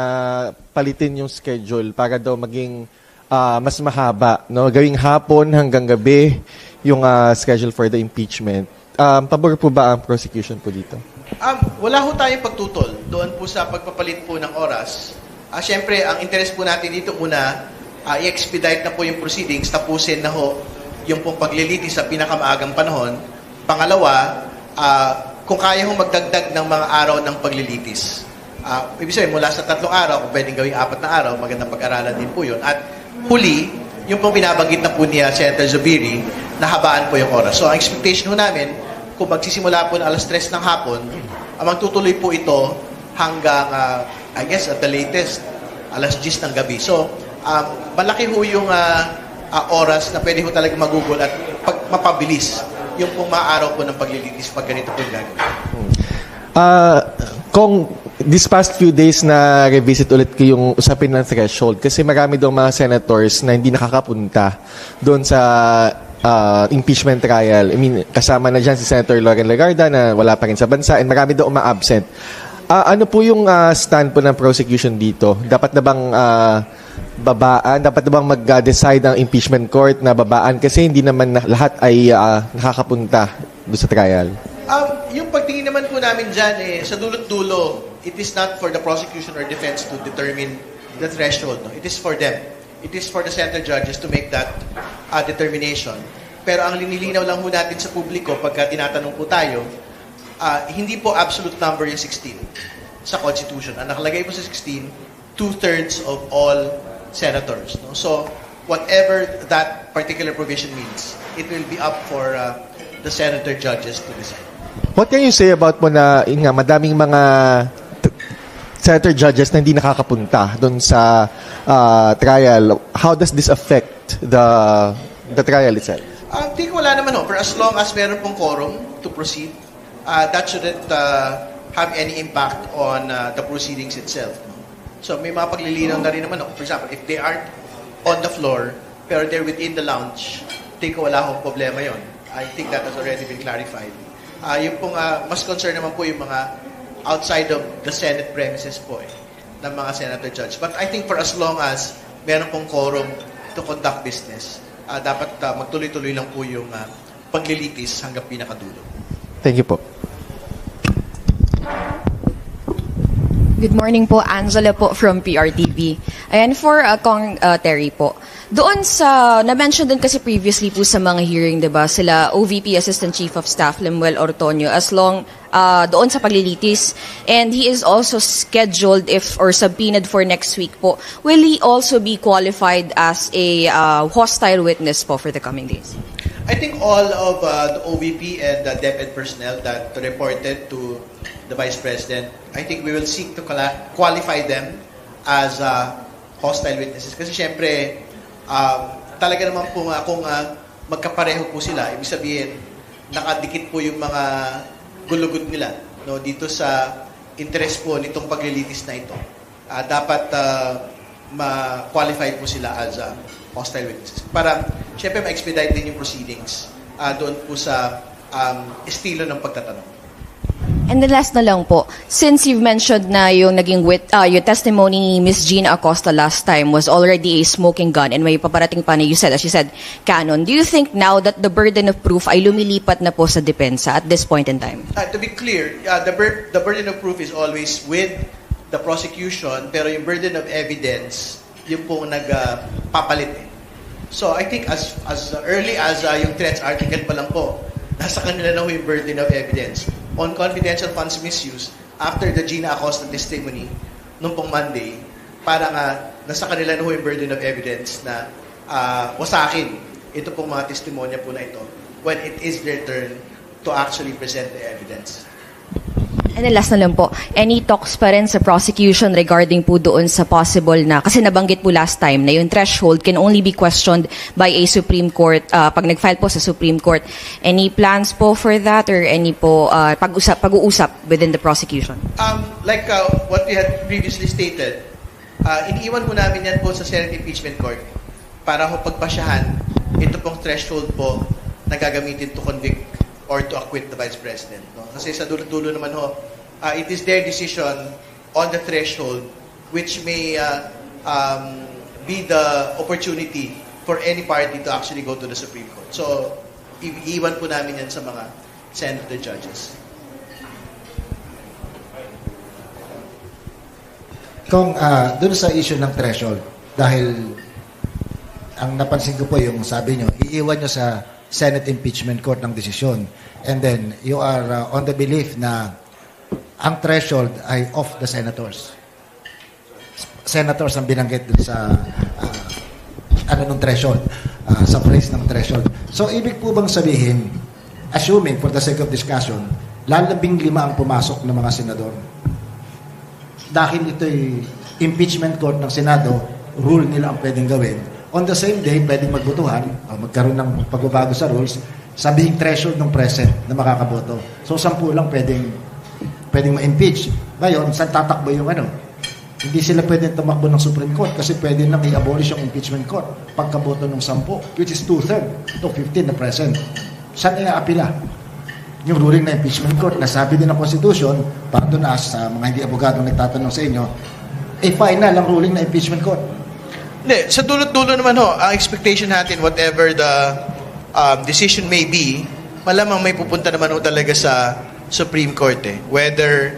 palitin yung schedule para daw maging mas mahaba. No? Gawing hapon hanggang gabi yung schedule for the impeachment. Pabor po ba ang prosecution po dito? Wala ho tayong pagtutol doon po sa pagpapalit po ng oras. Siyempre, ang interest po natin dito muna, i-expedite na po yung proceedings, tapusin na ho yung pong paglilitis sa pinakamaagang panahon. Pangalawa, kung kaya hong magdagdag ng mga araw ng paglilitis. Ibig sabihin, mula sa 3 araw, kung pwedeng gawing 4 na araw, magandang pag-aralan din po yun. At huli, yung pong binabanggit na po niya, Senator Zubiri, nahabaan po yung oras. So, ang expectation ho namin, kung magsisimula po ng alas 3 ng hapon, magtutuloy po ito hanggang, I guess, at the latest, alas 10 ng gabi. So, malaki ho yung oras na pwede ho talaga magugol at mapabilis yung pong maaaraw po ng paglilitis pag ganito po yung gagawin. Kung this past few days na revisit ulit ko yung usapin ng threshold kasi marami daw mga senators na hindi nakakapunta doon sa impeachment trial. I mean, kasama na dyan si Senator Loren Legarda na wala pa rin sa bansa and marami daw uma-absent. Ano po yung stand po ng prosecution dito? Dapat na bang babaan? Dapat na bang mag-decide ang impeachment court na babaan? Kasi hindi naman lahat ay nakakapunta doon sa trial. Yung pagtingin naman po namin dyan, sa dulot-dulo, it is not for the prosecution or defense to determine the threshold. No? It is for them. It is for the center judges to make that determination. Pero ang linilinaw lang po natin sa publiko pagka tinatanong po tayo, hindi po absolute number yung 16 sa Constitution. Ang nakalagay po sa 16, 2/3 of all senators. No? So, whatever that particular provision means, it will be up for the senator judges to decide. What can you say about mo na madaming mga senator judges na hindi nakakapunta doon sa trial? How does this affect the trial itself? I think wala naman ho. For as long as meron pong quorum to proceed, that shouldn't have any impact on the proceedings itself. No? So may mga paglilinaw na rin naman. No? For example, if they aren't on the floor, pero they're within the lounge, think wala akong problema yon. I think that has already been clarified. Yung pong mas concern naman po yung mga outside of the Senate premises po ng mga senator judge. But I think for as long as meron pong quorum to conduct business, dapat magtuloy-tuloy lang po yung paglilitis hanggang pinakadulo. Thank you po. Good morning po, Angela po from PRTV. Ayan, for Kong Terry po. Doon sa, na-mention din kasi previously po sa mga hearing, diba, sila OVP Assistant Chief of Staff Lemuel Ortonio as long doon sa paglilitis. And he is also scheduled or subpoenaed for next week po. Will he also be qualified as a hostile witness po for the coming days? I think all of the OVP and the DepEd personnel that reported to the Vice President, I think we will seek to qualify them as hostile witnesses. Kasi syempre, talaga naman po kung magkapareho po sila, ibig sabihin, nakadikit po yung mga gulugod nila, no, dito sa interest po nitong paglilitis na ito. Dapat ma-qualify po sila as hostile witnesses. Para, syempre, ma-expedite din yung proceedings doon po sa estilo ng pagtatanong. And then last na lang po, since you've mentioned na yung naging yung testimony ni Miss Gina Acosta last time was already a smoking gun and may paparating pa na as you said, canon, do you think now that the burden of proof ay lumilipat na po sa depensa at this point in time? To be clear, the burden of proof is always with the prosecution, pero yung burden of evidence, yung pong nagpapalit. So I think as early as yung threats article pa lang po, nasa kanila na yung burden of evidence. On confidential funds misuse, after the Gina Acosta testimony, nung pong Monday, parang nasa kanila na yung burden of evidence na wasakin ito pong mga testimonya po na ito when it is their turn to actually present the evidence. And then last na lang po, any talks pa rin sa prosecution regarding po doon sa possible na, kasi nabanggit po last time na yung threshold can only be questioned by a Supreme Court, pag nag-file po sa Supreme Court. Any plans po for that or any po pag-uusap within the prosecution? Like what we had previously stated, iniiwan po namin yan po sa Senate Impeachment Court para ho pagpasyahan ito pong threshold po na gagamitin to convict or to acquit the Vice President. No? Kasi sa dulo-dulo naman ho, it is their decision on the threshold which may be the opportunity for any party to actually go to the Supreme Court. So, iiwan po namin yan sa mga Senate judges. Kung doon sa issue ng threshold, dahil ang napansin ko po yung sabi nyo, iiwan nyo sa Senate Impeachment Court ng desisyon. And then, you are on the belief na ang threshold ay of the senators. Senators ang binanggit dun sa nung threshold, sa phrase ng threshold. So, ibig po bang sabihin, assuming for the sake of discussion, lalabing 5 ang pumasok ng mga senador. Dahil ito'y impeachment court ng Senado, rule nila ang pwedeng gawin. On the same day, pwedeng magbutuhan, magkaroon ng pagbabago sa rules, sabihing threshold ng present na makakaboto. So, 10 lang pwedeng ma-impeach. Ngayon, saan tatakbo yung Hindi sila pwedeng tumakbo ng Supreme Court kasi pwede nang i-abolish yung impeachment court pagkaboto ng 10, which is 2/3 to 15 na present. Saan i-apila? Yung ruling na impeachment court, nasabi din ng Constitution, para doon sa mga hindi abogadong nagtatanong sa inyo, final ang ruling na impeachment court. Hindi, sa dulot-dulo naman ho, ang expectation natin, whatever the decision may be, malamang may pupunta naman ho talaga sa Supreme Court. Whether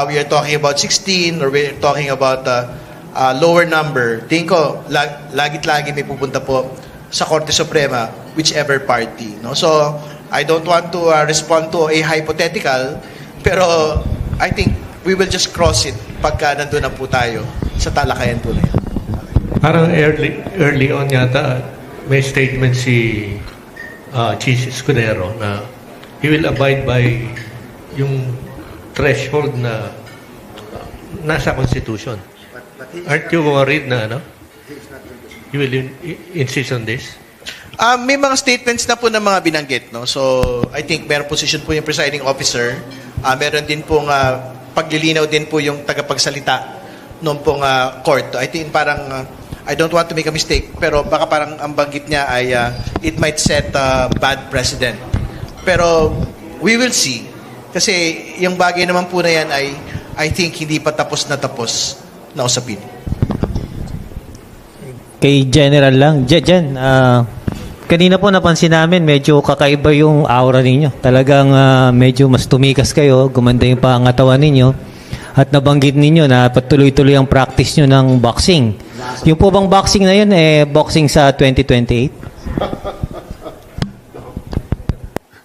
we are talking about 16 or we're talking about lower number, tingin ko, lagit-lagi may pupunta po sa Korte Suprema, whichever party. No? So, I don't want to respond to a hypothetical, pero I think we will just cross it pagka nandun na po tayo sa talakayan po na yan. Parang early on yata, may statement si Chis Escudero na he will abide by yung threshold na nasa Constitution. Aren't you worried na you will insist on this? May mga statements na po ng mga binanggit. No? So, I think meron position po yung presiding officer. Meron din pong paglilinaw din po yung tagapagsalita noong pong court. I think parang I don't want to make a mistake, pero baka parang ang banggit niya ay it might set a bad precedent. Pero we will see. Kasi yung bagay naman po na yan ay I think hindi pa tapos na usapin. Kay General lang, Jen, kanina po napansin namin medyo kakaiba yung aura ninyo. Talagang medyo mas tumikas kayo, gumanda yung pangatawan ninyo. At nabanggit ninyo na patuloy-tuloy ang practice nyo ng boxing. Yung po bang boxing na yun, boxing sa 2028?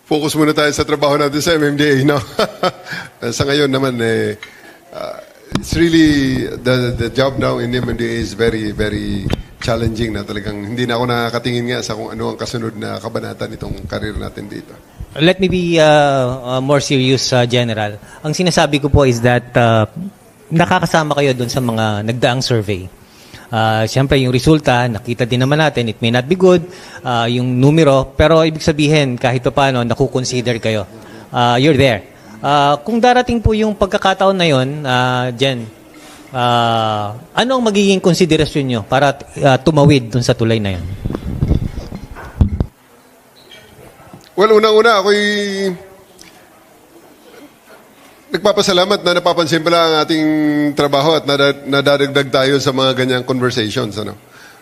Focus muna tayo sa trabaho natin sa MMDA, no? Sa ngayon naman, it's really, the job now in MMDA is very, very challenging na talagang hindi na ako nakakatingin nga sa kung ano ang kasunod na kabanata nitong karir natin dito. Let me be more serious, General. Ang sinasabi ko po is that nakakasama kayo doon sa mga nagdaang survey. Siyempre, yung resulta, nakita din naman natin, it may not be good, yung numero, pero ibig sabihin, kahit pa paano, nakukonsider kayo. You're there. Kung darating po yung pagkakataon na yun, Jen, ano ang magiging konsiderasyon nyo para tumawid dun sa tulay na yun? Well, unang-una, ako'y nagpapasalamat na napapansin pala ang ating trabaho at nadadagdag tayo sa mga ganyang conversations. Ano?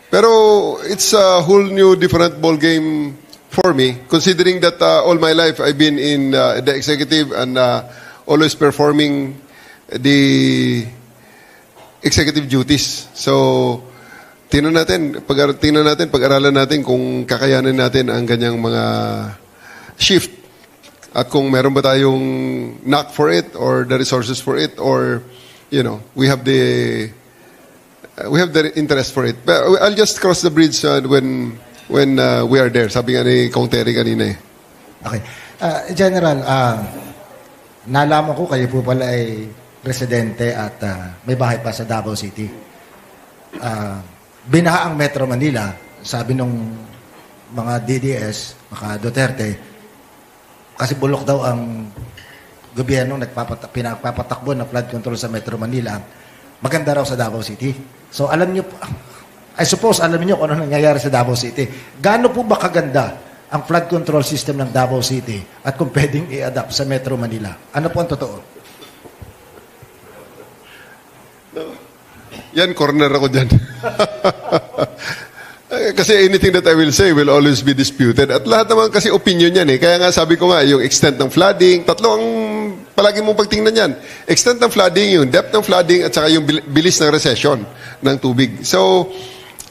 Pero it's a whole new different ball game for me, considering that all my life I've been in the executive and always performing the executive duties. So, tingnan natin, pag-aralan natin kung kakayanin natin ang ganyang mga shift at kung meron ba tayong knack for it or the resources for it or we have the interest for it. But I'll just cross the bridge when we are there. Sabi nga ni Kong Terry kanina eh. Okay. General, nalaman ko kayo po pala ay residente at may bahay pa sa Davao City. Binaha ang Metro Manila, sabi nung mga DDS, mga Duterte, kasi bulok daw ang gobyerno pinagpapatakbo na flood control sa Metro Manila, maganda raw sa Davao City. So alam niyo, I suppose alam niyo kung ano nangyayari sa Davao City. Gaano po ba kaganda ang flood control system ng Davao City at kung pwedeng i-adapt sa Metro Manila? Ano po ang totoo? Yan, corner ako dyan. Kasi anything that I will say will always be disputed. At lahat naman kasi opinion yan eh. Kaya nga sabi ko nga, yung extent ng flooding, tatlo ang palagi mong pagtingnan yan. Extent ng flooding, yung depth ng flooding, at saka yung bilis ng recession ng tubig. So,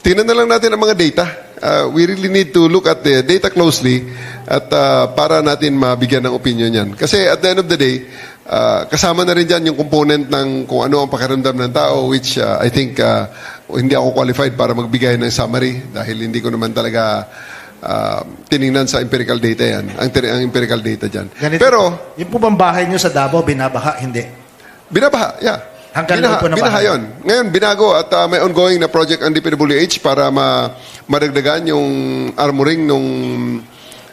tingnan na lang natin ang mga data. We really need to look at the data closely at para natin mabigyan ng opinion yan. Kasi at the end of the day, kasama na rin dyan yung component ng kung ano ang pakiramdam ng tao, which I think hindi ako qualified para magbigay ng summary dahil hindi ko naman talaga tiningnan sa empirical data yan. Ang empirical data dyan. Ganito, Pero, yung po bang bahay nyo sa Davao, binabaha? Hindi. binabaha, yeah. Hanggang loob po na Binaha bahay. yun. Ngayon, binago at may ongoing na project ang DPWH para madagdagan yung armoring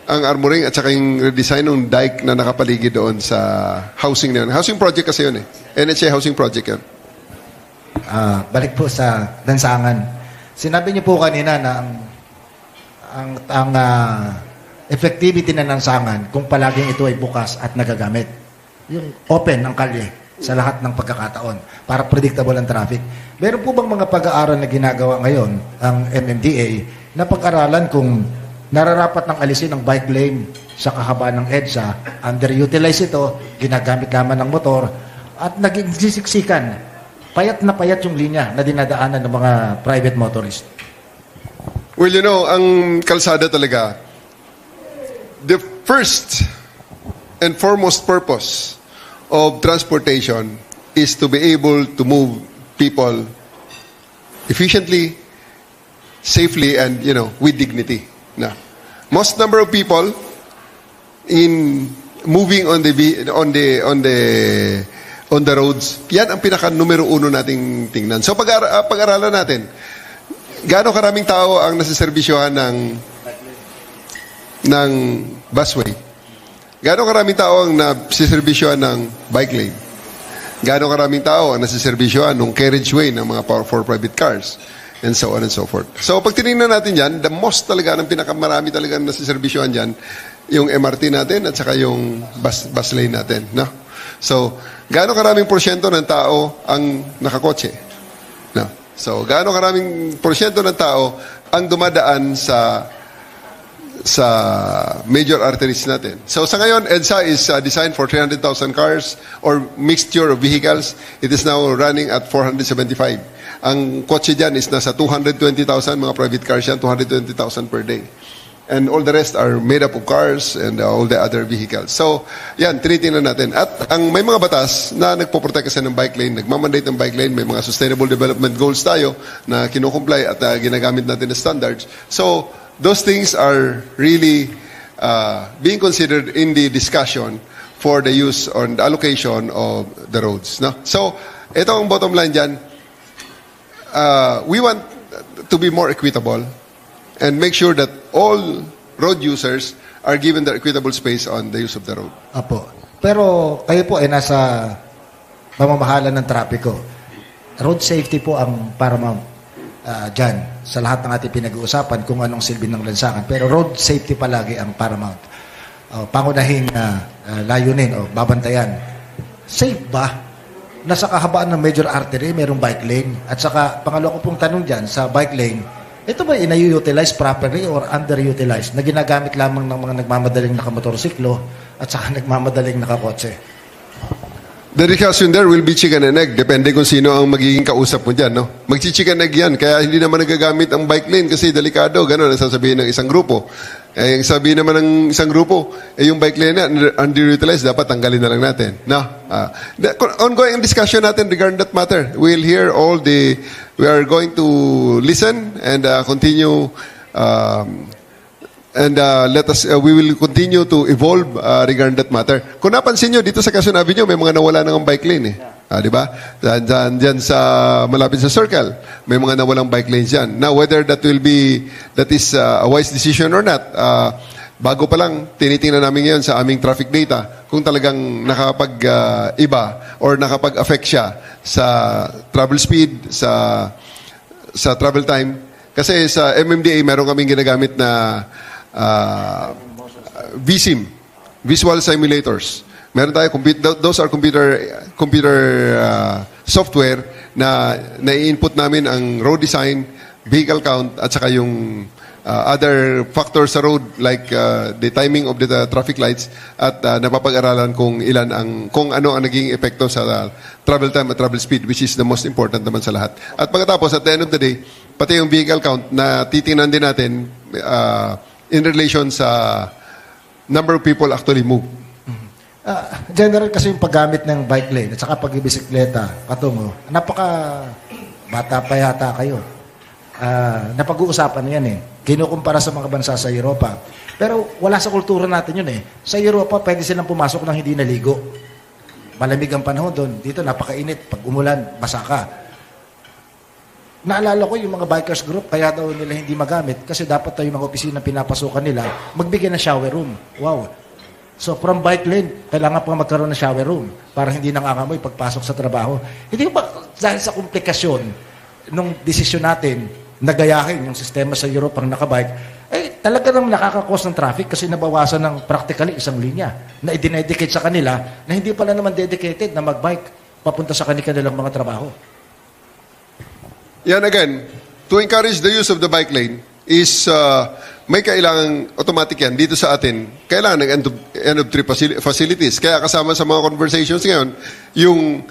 ang armoring at saka yung redesign ng dike na nakapaligid doon sa housing na yun. Housing project kasi yun eh. NHA housing project yun. Balik po sa lansangan. Sinabi niyo po kanina na ang effectivity ng lansangan kung palaging ito ay bukas at nagagamit. Yung open ang kalye sa lahat ng pagkakataon para predictable ang traffic. Meron po bang mga pag-aaral na ginagawa ngayon ang MMDA na pag-aralan kung nararapat ng alisin ng bike lane sa kahabaan ng EDSA, underutilize ito, ginagamit lamang ng motor, at naging sisiksikan. Payat na payat yung linya na dinadaanan ng mga private motorists. Well, ang kalsada talaga, the first and foremost purpose of transportation is to be able to move people efficiently, safely, and, with dignity. Now, most number of people in moving on the roads, yan ang pinaka numero uno nating tingnan. So pag-aralan natin, gaano karaming tao ang nasiservisyohan ng busway? Gaano karaming tao ang nasiservisyohan ng bike lane? Gaano karaming tao ang nasiservisyohan ng carriageway ng mga for private cars? And so on and so forth. So, pag tinignan natin yan, the most talaga, ng pinakamarami talaga nasiservisyohan dyan, yung MRT natin at saka yung bus lane natin. No? So, gaano karaming porsyento ng tao ang nakakotse? No? So, gaano karaming porsyento ng tao ang dumadaan sa major arteries natin. So, sa ngayon, EDSA is designed for 300,000 cars or mixture of vehicles. It is now running at 475. Ang kotse dyan is nasa 220,000, mga private cars yan, 220,000 per day. And all the rest are made up of cars and all the other vehicles. So, yan, tinitingnan natin. At may mga batas na nagpoprotect kasi ng bike lane, nagmamandate ng bike lane, may mga sustainable development goals tayo na kinukumplay at ginagamit natin na standards. So, those things are really being considered in the discussion for the use or the allocation of the roads. No? So, ito ang bottom line dyan. We want to be more equitable and make sure that all road users are given their equitable space on the use of the road. Apo. Pero kayo po ay nasa pamamahala ng trapiko. Road safety po ang paramount dyan sa lahat ng ating pinag-uusapan kung anong silbi ng lansangan. Pero road safety palagi ang paramount. Pangunahing layunin o babantayan. Safe ba? Nasa kahabaan ng major artery, mayroong bike lane. At saka, pangalawa ko pong tanong dyan, sa bike lane, ito ba ina-utilize properly or underutilized na ginagamit lamang ng mga nagmamadaling nakamotorsiklo at saka nagmamadaling nakakotse? The discussion there will be chicken and egg. Depende kung sino ang magiging kausap mo dyan, no? Magchi-chicken egg yan. Kaya hindi naman nagagamit ang bike lane kasi delikado. Ganon ang sasabihin ng isang grupo. Yung sabihin naman ng isang grupo, yung bike lane na underutilized, dapat tanggalin na lang natin. No? The ongoing discussion natin regarding that matter. We are going to listen and continue we will continue to evolve regarding that matter. Kung napansin nyo, dito sa Quezon Avenue, may mga nawala ng bike lane. Di ba? Diyan sa malapit sa circle, may mga nawalang bike lanes dyan. Now, whether that is a wise decision or not, bago pa lang, tinitingnan namin ngayon sa aming traffic data kung talagang nakapag-iba or nakapag-affect siya sa travel speed, sa travel time. Kasi sa MMDA, meron kaming ginagamit na VSIM, Visual Simulators. Meron tayo, those are computer software na i-input namin ang road design, vehicle count, at saka yung other factors sa road like the timing of the traffic lights at napapag-aralan kung ano ang naging epekto sa travel time at travel speed, which is the most important naman sa lahat. At pagkatapos, at the end of the day, pati yung vehicle count na titingnan din natin in relation sa number of people actually move. General, kasi yung paggamit ng bike lane at saka pagbibisikleta, patungo, bata pa yata kayo. Napag-uusapan na yan Kinukumpara sa mga bansa sa Europa. Pero wala sa kultura natin yun Sa Europa, pwede silang pumasok ng hindi naligo. Malamig ang panahon doon. Dito, napakainit. Pag umulan, basa ka. Naalala ko yung mga bikers group, kaya daw nila hindi magamit kasi dapat tayo mga opisina pinapasukan nila, magbigay ng shower room. Wow. So from bike lane, kailangan pa magkaroon ng shower room para hindi nangangamoy pagpasok sa trabaho. Hindi ba dahil sa komplikasyon nung desisyon natin na gayahin yung sistema sa Europe ang nakabike, talaga nang nakakakos ng traffic kasi nabawasan ng practically isang linya na idinedicate sa kanila na hindi pala naman dedicated na magbike papunta sa kanilang mga trabaho. Yan again, to encourage the use of the bike lane is may kailangang automatic yan dito sa atin. Kailangan ng end-of-trip facilities. Kaya kasama sa mga conversations ngayon, yung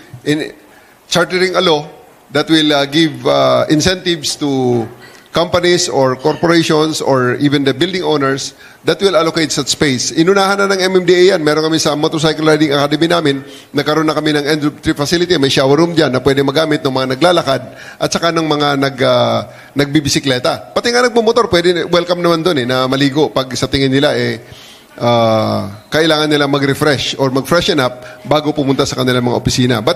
chartering a law that will give incentives to companies or corporations or even the building owners that will allocate such space. Inunahan na ng MMDA yan. Meron kami sa Motorcycle Riding Academy namin, nagkaroon na kami ng end-of-trip facility. May shower room dyan na pwede magamit ng mga naglalakad at saka ng mga nagbibisikleta. Pati nga nagmumotor, pwede, welcome naman doon na maligo pag sa tingin nila kailangan nila mag-refresh or mag-freshen up bago pumunta sa kanilang mga opisina. But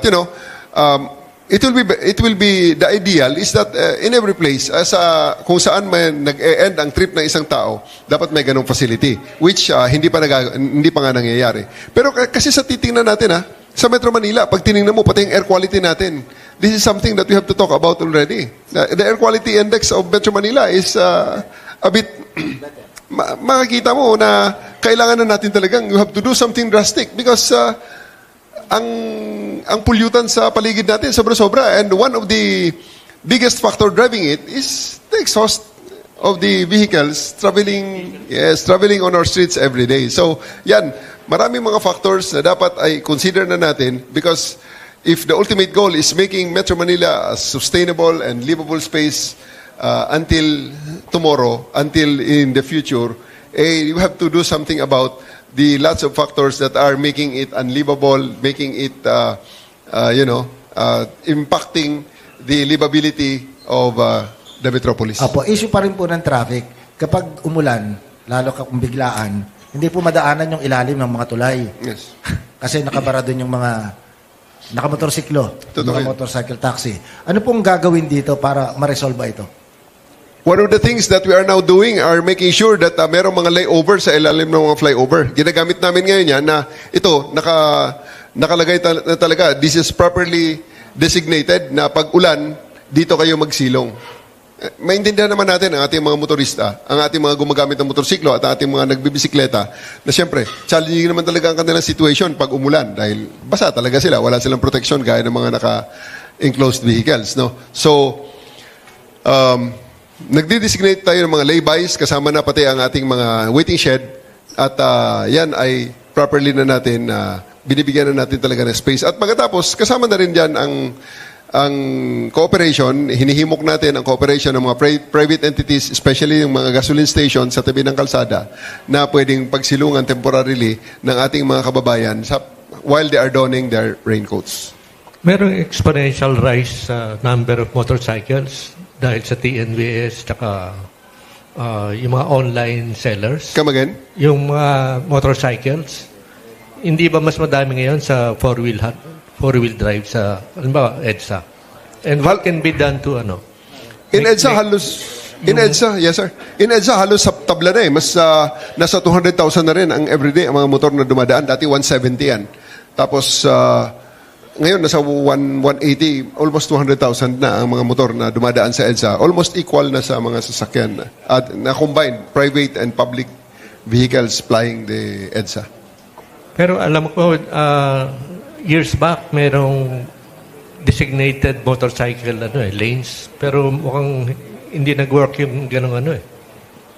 it will be the ideal is that in every place kung saan may nag-end ang trip ng isang tao, dapat may ganong facility which hindi pa nga nangyayari. Pero kasi sa titingnan natin sa Metro Manila, pag tiningnan mo pati yung air quality natin, this is something that we have to talk about already. The air quality index of Metro Manila is a bit makikita mo na kailangan na natin talagang you have to do something drastic because ang pollutant sa paligid natin sobra-sobra, and one of the biggest factor driving it is the exhaust of the vehicles traveling on our streets every day. So yan, maraming mga factors na dapat ay consider na natin because if the ultimate goal is making Metro Manila a sustainable and livable space until tomorrow, until in the future, you have to do something about the lots of factors that are making it unlivable, making it, impacting the livability of the metropolis. Apo, issue pa rin po ng traffic. Kapag umulan, lalo kung biglaan, hindi po madaanan yung ilalim ng mga tulay. Yes. Kasi nakabara doon yung mga nakamotorsiklo, Totoo mga yun. motorcycle taxi. Ano pong gagawin dito para ma-resolve ito? one of the things that we are now doing are making sure that merong mga layover sa ilalim ng mga flyover. Ginagamit namin ngayon yan na ito, nakalagay na talaga, this is properly designated na pag ulan, dito kayo magsilong. Maintindihan naman natin ang ating mga motorista, ang ating mga gumagamit ng motorsiklo at ang ating mga nagbibisikleta na siyempre, challenging naman talaga ang kanilang situation pag umulan dahil basa talaga sila, wala silang protection gaya ng mga naka-enclosed vehicles. No? So, nagdi-designate tayo ng mga laybys kasama na pati ang ating mga waiting shed at yan ay properly na natin binibigyan na natin talaga ng space. At pagkatapos, kasama na rin dyan ang cooperation, hinihimok natin ang cooperation ng mga private entities, especially yung mga gasoline stations sa tabi ng kalsada na pwedeng pagsilungan temporarily ng ating mga kababayan while they are donning their raincoats. Merong exponential rise sa number of motorcycles dahil sa TNVS tsaka yung mga online sellers. Come again? Yung mga motorcycles, hindi ba mas madami ngayon sa four-wheel drive sa, halimbawa, EDSA? And what can be done to, In EDSA, yes sir. In EDSA, halos sa tabla na eh. Mas nasa 200,000 na rin ang everyday ang mga motor na dumadaan. Dati 170 yan. Tapos, ngayon, nasa 180, almost 200,000 na ang mga motor na dumadaan sa EDSA. Almost equal na sa mga sasakyan na combined, private and public vehicles plying the EDSA. Pero alam ko, years back, merong designated motorcycle lanes. Pero mukhang hindi nag-work yung ganong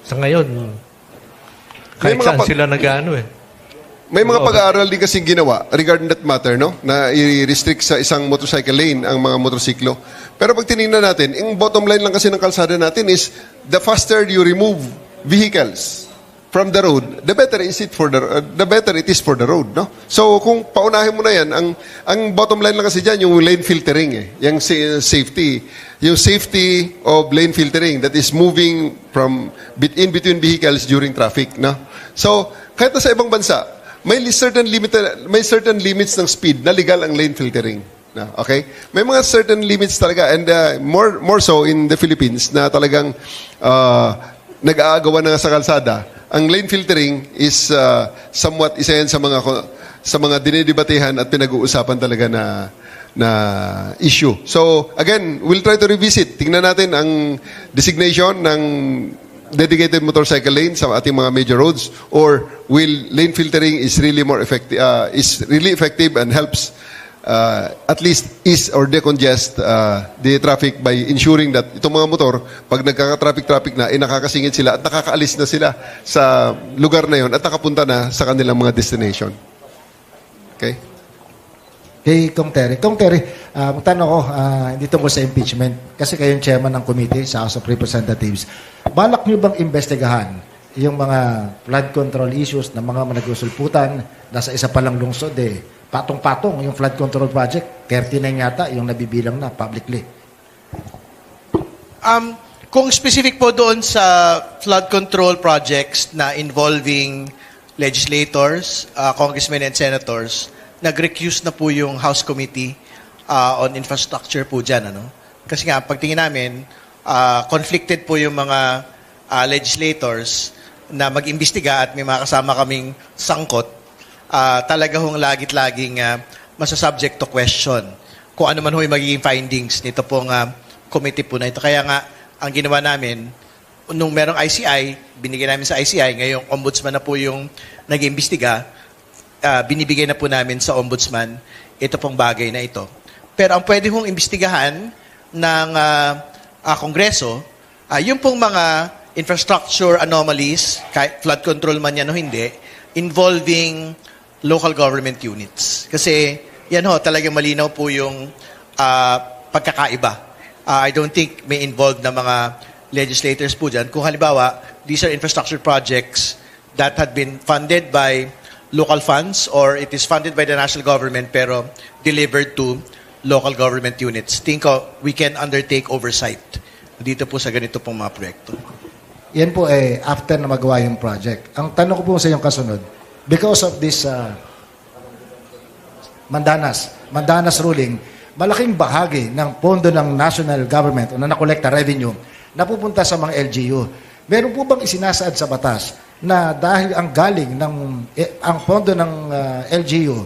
Sa ngayon, kahit saan sila May mga pag-aaral din kasing ginawa regarding that matter, no? Na i-restrict sa isang motorcycle lane ang mga motorsiklo. Pero pag tinignan natin, yung bottom line lang kasi ng kalsada natin is the faster you remove vehicles from the road, the better it is for the road, no? So kung paunahin mo na yan, ang bottom line lang kasi diyan yung lane filtering yung safety of lane filtering that is moving from in between vehicles during traffic, no? So kahit na sa ibang bansa, may certain limits ng speed na legal ang lane filtering. Okay? May mga certain limits talaga and more so in the Philippines na talagang nag-aagawan na sa kalsada. Ang lane filtering is somewhat isa yan sa mga dinidebatehan at pinag-uusapan talaga na issue. So again, we'll try to revisit. Tingnan natin ang designation ng dedicated motorcycle lane sa ating mga major roads, or will lane filtering is really effective and helps at least ease or decongest the traffic by ensuring that itong mga motor, pag nagkaka-traffic na, nakakasingit sila at nakakaalis na sila sa lugar na yon at nakapunta na sa kanilang mga destination. Okay? Kay Kong Terry. Kong Terry, tanong ko, hindi tungkol sa impeachment. Kasi kayong chairman ng committee sa House of Representatives. Balak nyo bang investigahan yung mga flood control issues ng mga nagsusulputan nasa isa palang lungsod patong-patong yung flood control project, 39 yata yung nabibilang na publicly. Kung specific po doon sa flood control projects na involving legislators, congressmen and senators, nag-recuse na po yung House Committee on Infrastructure po dyan. Kasi nga, pagtingin namin, conflicted po yung mga legislators na mag-imbestiga at may mga kasama kaming sangkot. Talaga hong lagit-laging masasubject to question kung ano man ho yung magiging findings nito pong committee po na ito. Kaya nga, ang ginawa namin, nung merong ICI, binigyan namin sa ICI, ngayong ombudsman na po yung nag-imbestiga, binibigay na po namin sa ombudsman ito pong bagay na ito. Pero ang pwede hong imbestigahan ng Kongreso, yung pong mga infrastructure anomalies, kahit flood control man yan o hindi, involving local government units. Kasi yan ho, talagang malinaw po yung pagkakaiba. I don't think may involved na mga legislators po dyan. Kung halimbawa, these are infrastructure projects that had been funded by local funds or it is funded by the national government pero delivered to local government units. Think we can undertake oversight dito po sa ganito pong mga proyekto. Yan po after na magawa yung project. Ang tanong ko po sa inyong kasunod, because of this Mandanas ruling, malaking bahagi ng pondo ng national government o na nakolekta revenue napupunta sa mga LGU. Meron po bang isinasaad sa batas na dahil ang galing ng ang pondo ng LGU,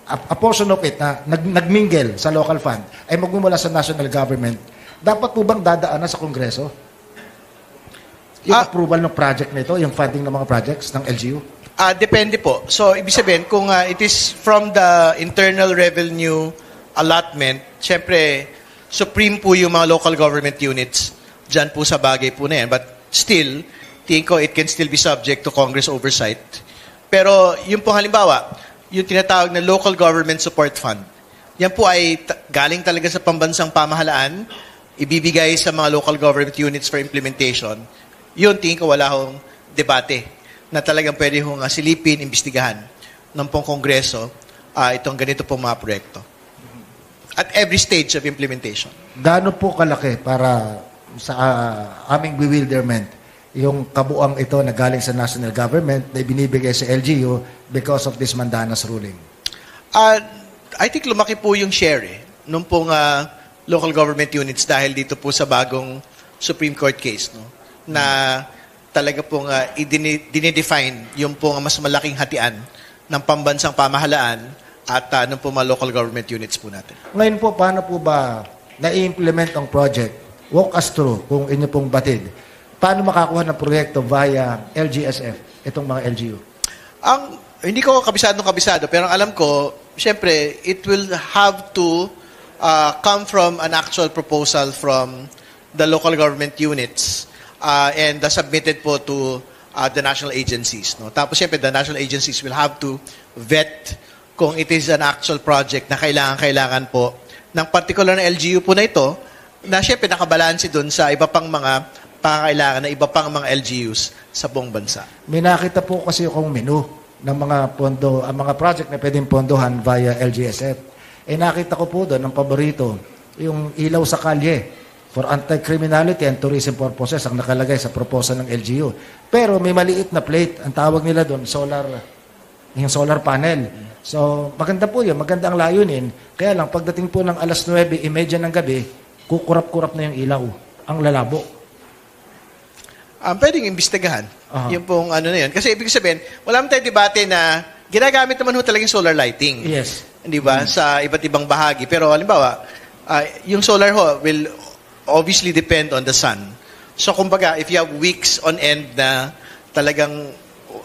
a portion of it na nagmingle sa local fund ay magmumula sa national government, dapat po bang dadaanan sa Kongreso? Yung approval ng project nito, yung funding ng mga projects ng LGU? Depende po. So, ibig sabihin, kung it is from the internal revenue allotment, syempre, supreme po yung mga local government units dyan po sa bagay po na yan. But still, tingin ko it can still be subject to Congress oversight. Pero yung po halimbawa, yung tinatawag na Local Government Support Fund, yan po ay galing talaga sa pambansang pamahalaan, ibibigay sa mga local government units for implementation. Yun, tingin ko wala hong debate na talagang pwede hong silipin, imbestigahan ng pong Kongreso itong ganito pong mga proyekto. At every stage of implementation. Gaano po kalaki para sa aming bewilderment yung kabuang ito na galing sa national government na ibinibigay sa LGU because of this Mandanas ruling? I think lumaki po yung share nung pong local government units dahil dito po sa bagong Supreme Court case, no? Na talaga pong dinidefine yung pong mas malaking hatian ng pambansang pamahalaan at ng pong mga local government units po natin. Ngayon po, paano po ba na-implement ang project? Walk us through kung inyo pong batid. Paano makakuha ng proyekto via LGSF, itong mga LGU? Hindi ko kabisado, pero ang alam ko, syempre, it will have to come from an actual proposal from the local government units and submitted po to the national agencies. No? Tapos, syempre, the national agencies will have to vet kung it is an actual project na kailangan po ng particular na LGU po na ito, na syempre nakabalansi doon sa iba pang mga pangangailangan na iba pang mga LGUs sa buong bansa. May nakita po kasi akong menu ng mga pondo, ang mga project na pwedeng pondohan via LGSF. Nakita ko po doon, ang paborito, yung ilaw sa kalye for anti-criminality and tourism purposes ang nakalagay sa proposal ng LGU. Pero may maliit na plate, ang tawag nila doon, yung solar panel. So, maganda po yun, maganda ang layunin. Kaya lang, pagdating po ng alas 9:30 ng gabi, kukurap-kurap na yung ilaw, ang lalabo. Pwedeng imbestigahan. Yung pong ano na yun. Kasi ibig sabihin, wala naman tayong debate na ginagamit naman ho talagang solar lighting. Yes. Hindi ba? Sa iba't ibang bahagi. Pero halimbawa, yung solar ho will obviously depend on the sun. So kumbaga, if you have weeks on end na talagang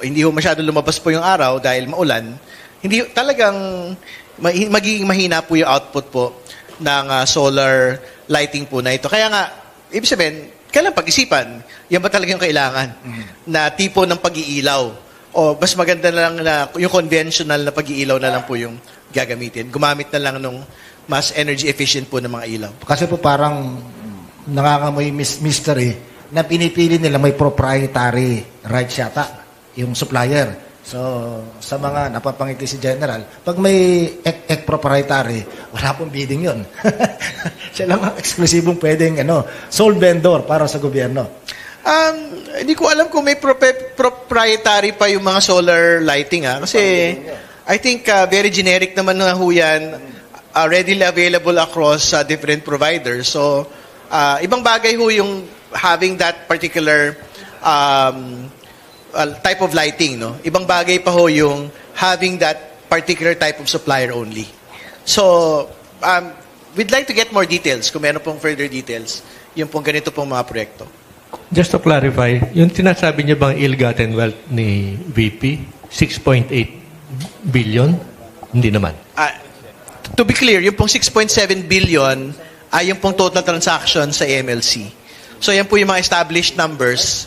hindi ho masyado lumabas po yung araw dahil maulan, hindi talagang magiging mahina po yung output po ng solar lighting po na ito. Kaya nga, ibig sabihin, kailangan pag-isipan, yan ba talaga yung kailangan na tipo ng pag-iilaw? O mas maganda na lang na yung conventional na pag-iilaw na lang po yung gagamitin. Gumamit na lang nung mas energy efficient po ng mga ilaw. Kasi po parang nangangamoy mystery na pinipili nila may proprietary rights yata, yung supplier. So, sa mga napapangiti si General, pag may proprietary, wala pong bidding yun. Siya lang ang eksklusibong pwedeng sole vendor para sa gobyerno. Hindi ko alam kung may proprietary pa yung mga solar lighting. Kasi I think very generic naman na ho yan, readily available across different providers. So, ibang bagay ho yung having that particular type of lighting, no? Ibang bagay pa ho yung having that particular type of supplier only. So, we'd like to get more details, kung meron pong further details, yung pong ganito pong mga proyekto. Just to clarify, yung sinasabi niyo bang ill-gotten wealth ni VP, 6.8 billion? Hindi naman. To be clear, yung pong 6.7 billion ay yung pong total transaction sa MLC. So, yan po yung mga established numbers.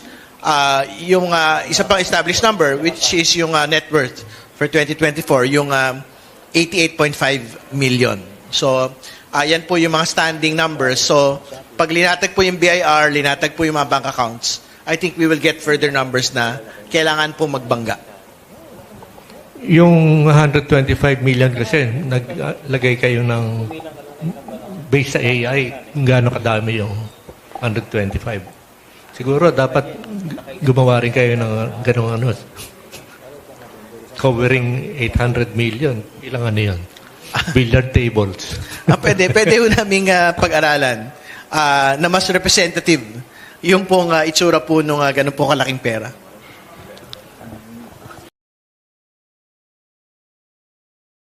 Yung isa pang established number, which is yung net worth for 2024, yung 88.5 million. So, yan po yung mga standing numbers. So, pag linatag po yung BIR, linatag po yung mga bank accounts, I think we will get further numbers na kailangan po magbangga. Yung 125 million kasi, naglagay kayo ng base sa AI, gaano kadami yung 125. Siguro dapat gumawa rin kayo ng gano'ng covering 800 million. Ilang yun? Billiard tables. Pwede ho naming pag-aralan na mas representative yung pong itsura po nung ganun po kalaking pera?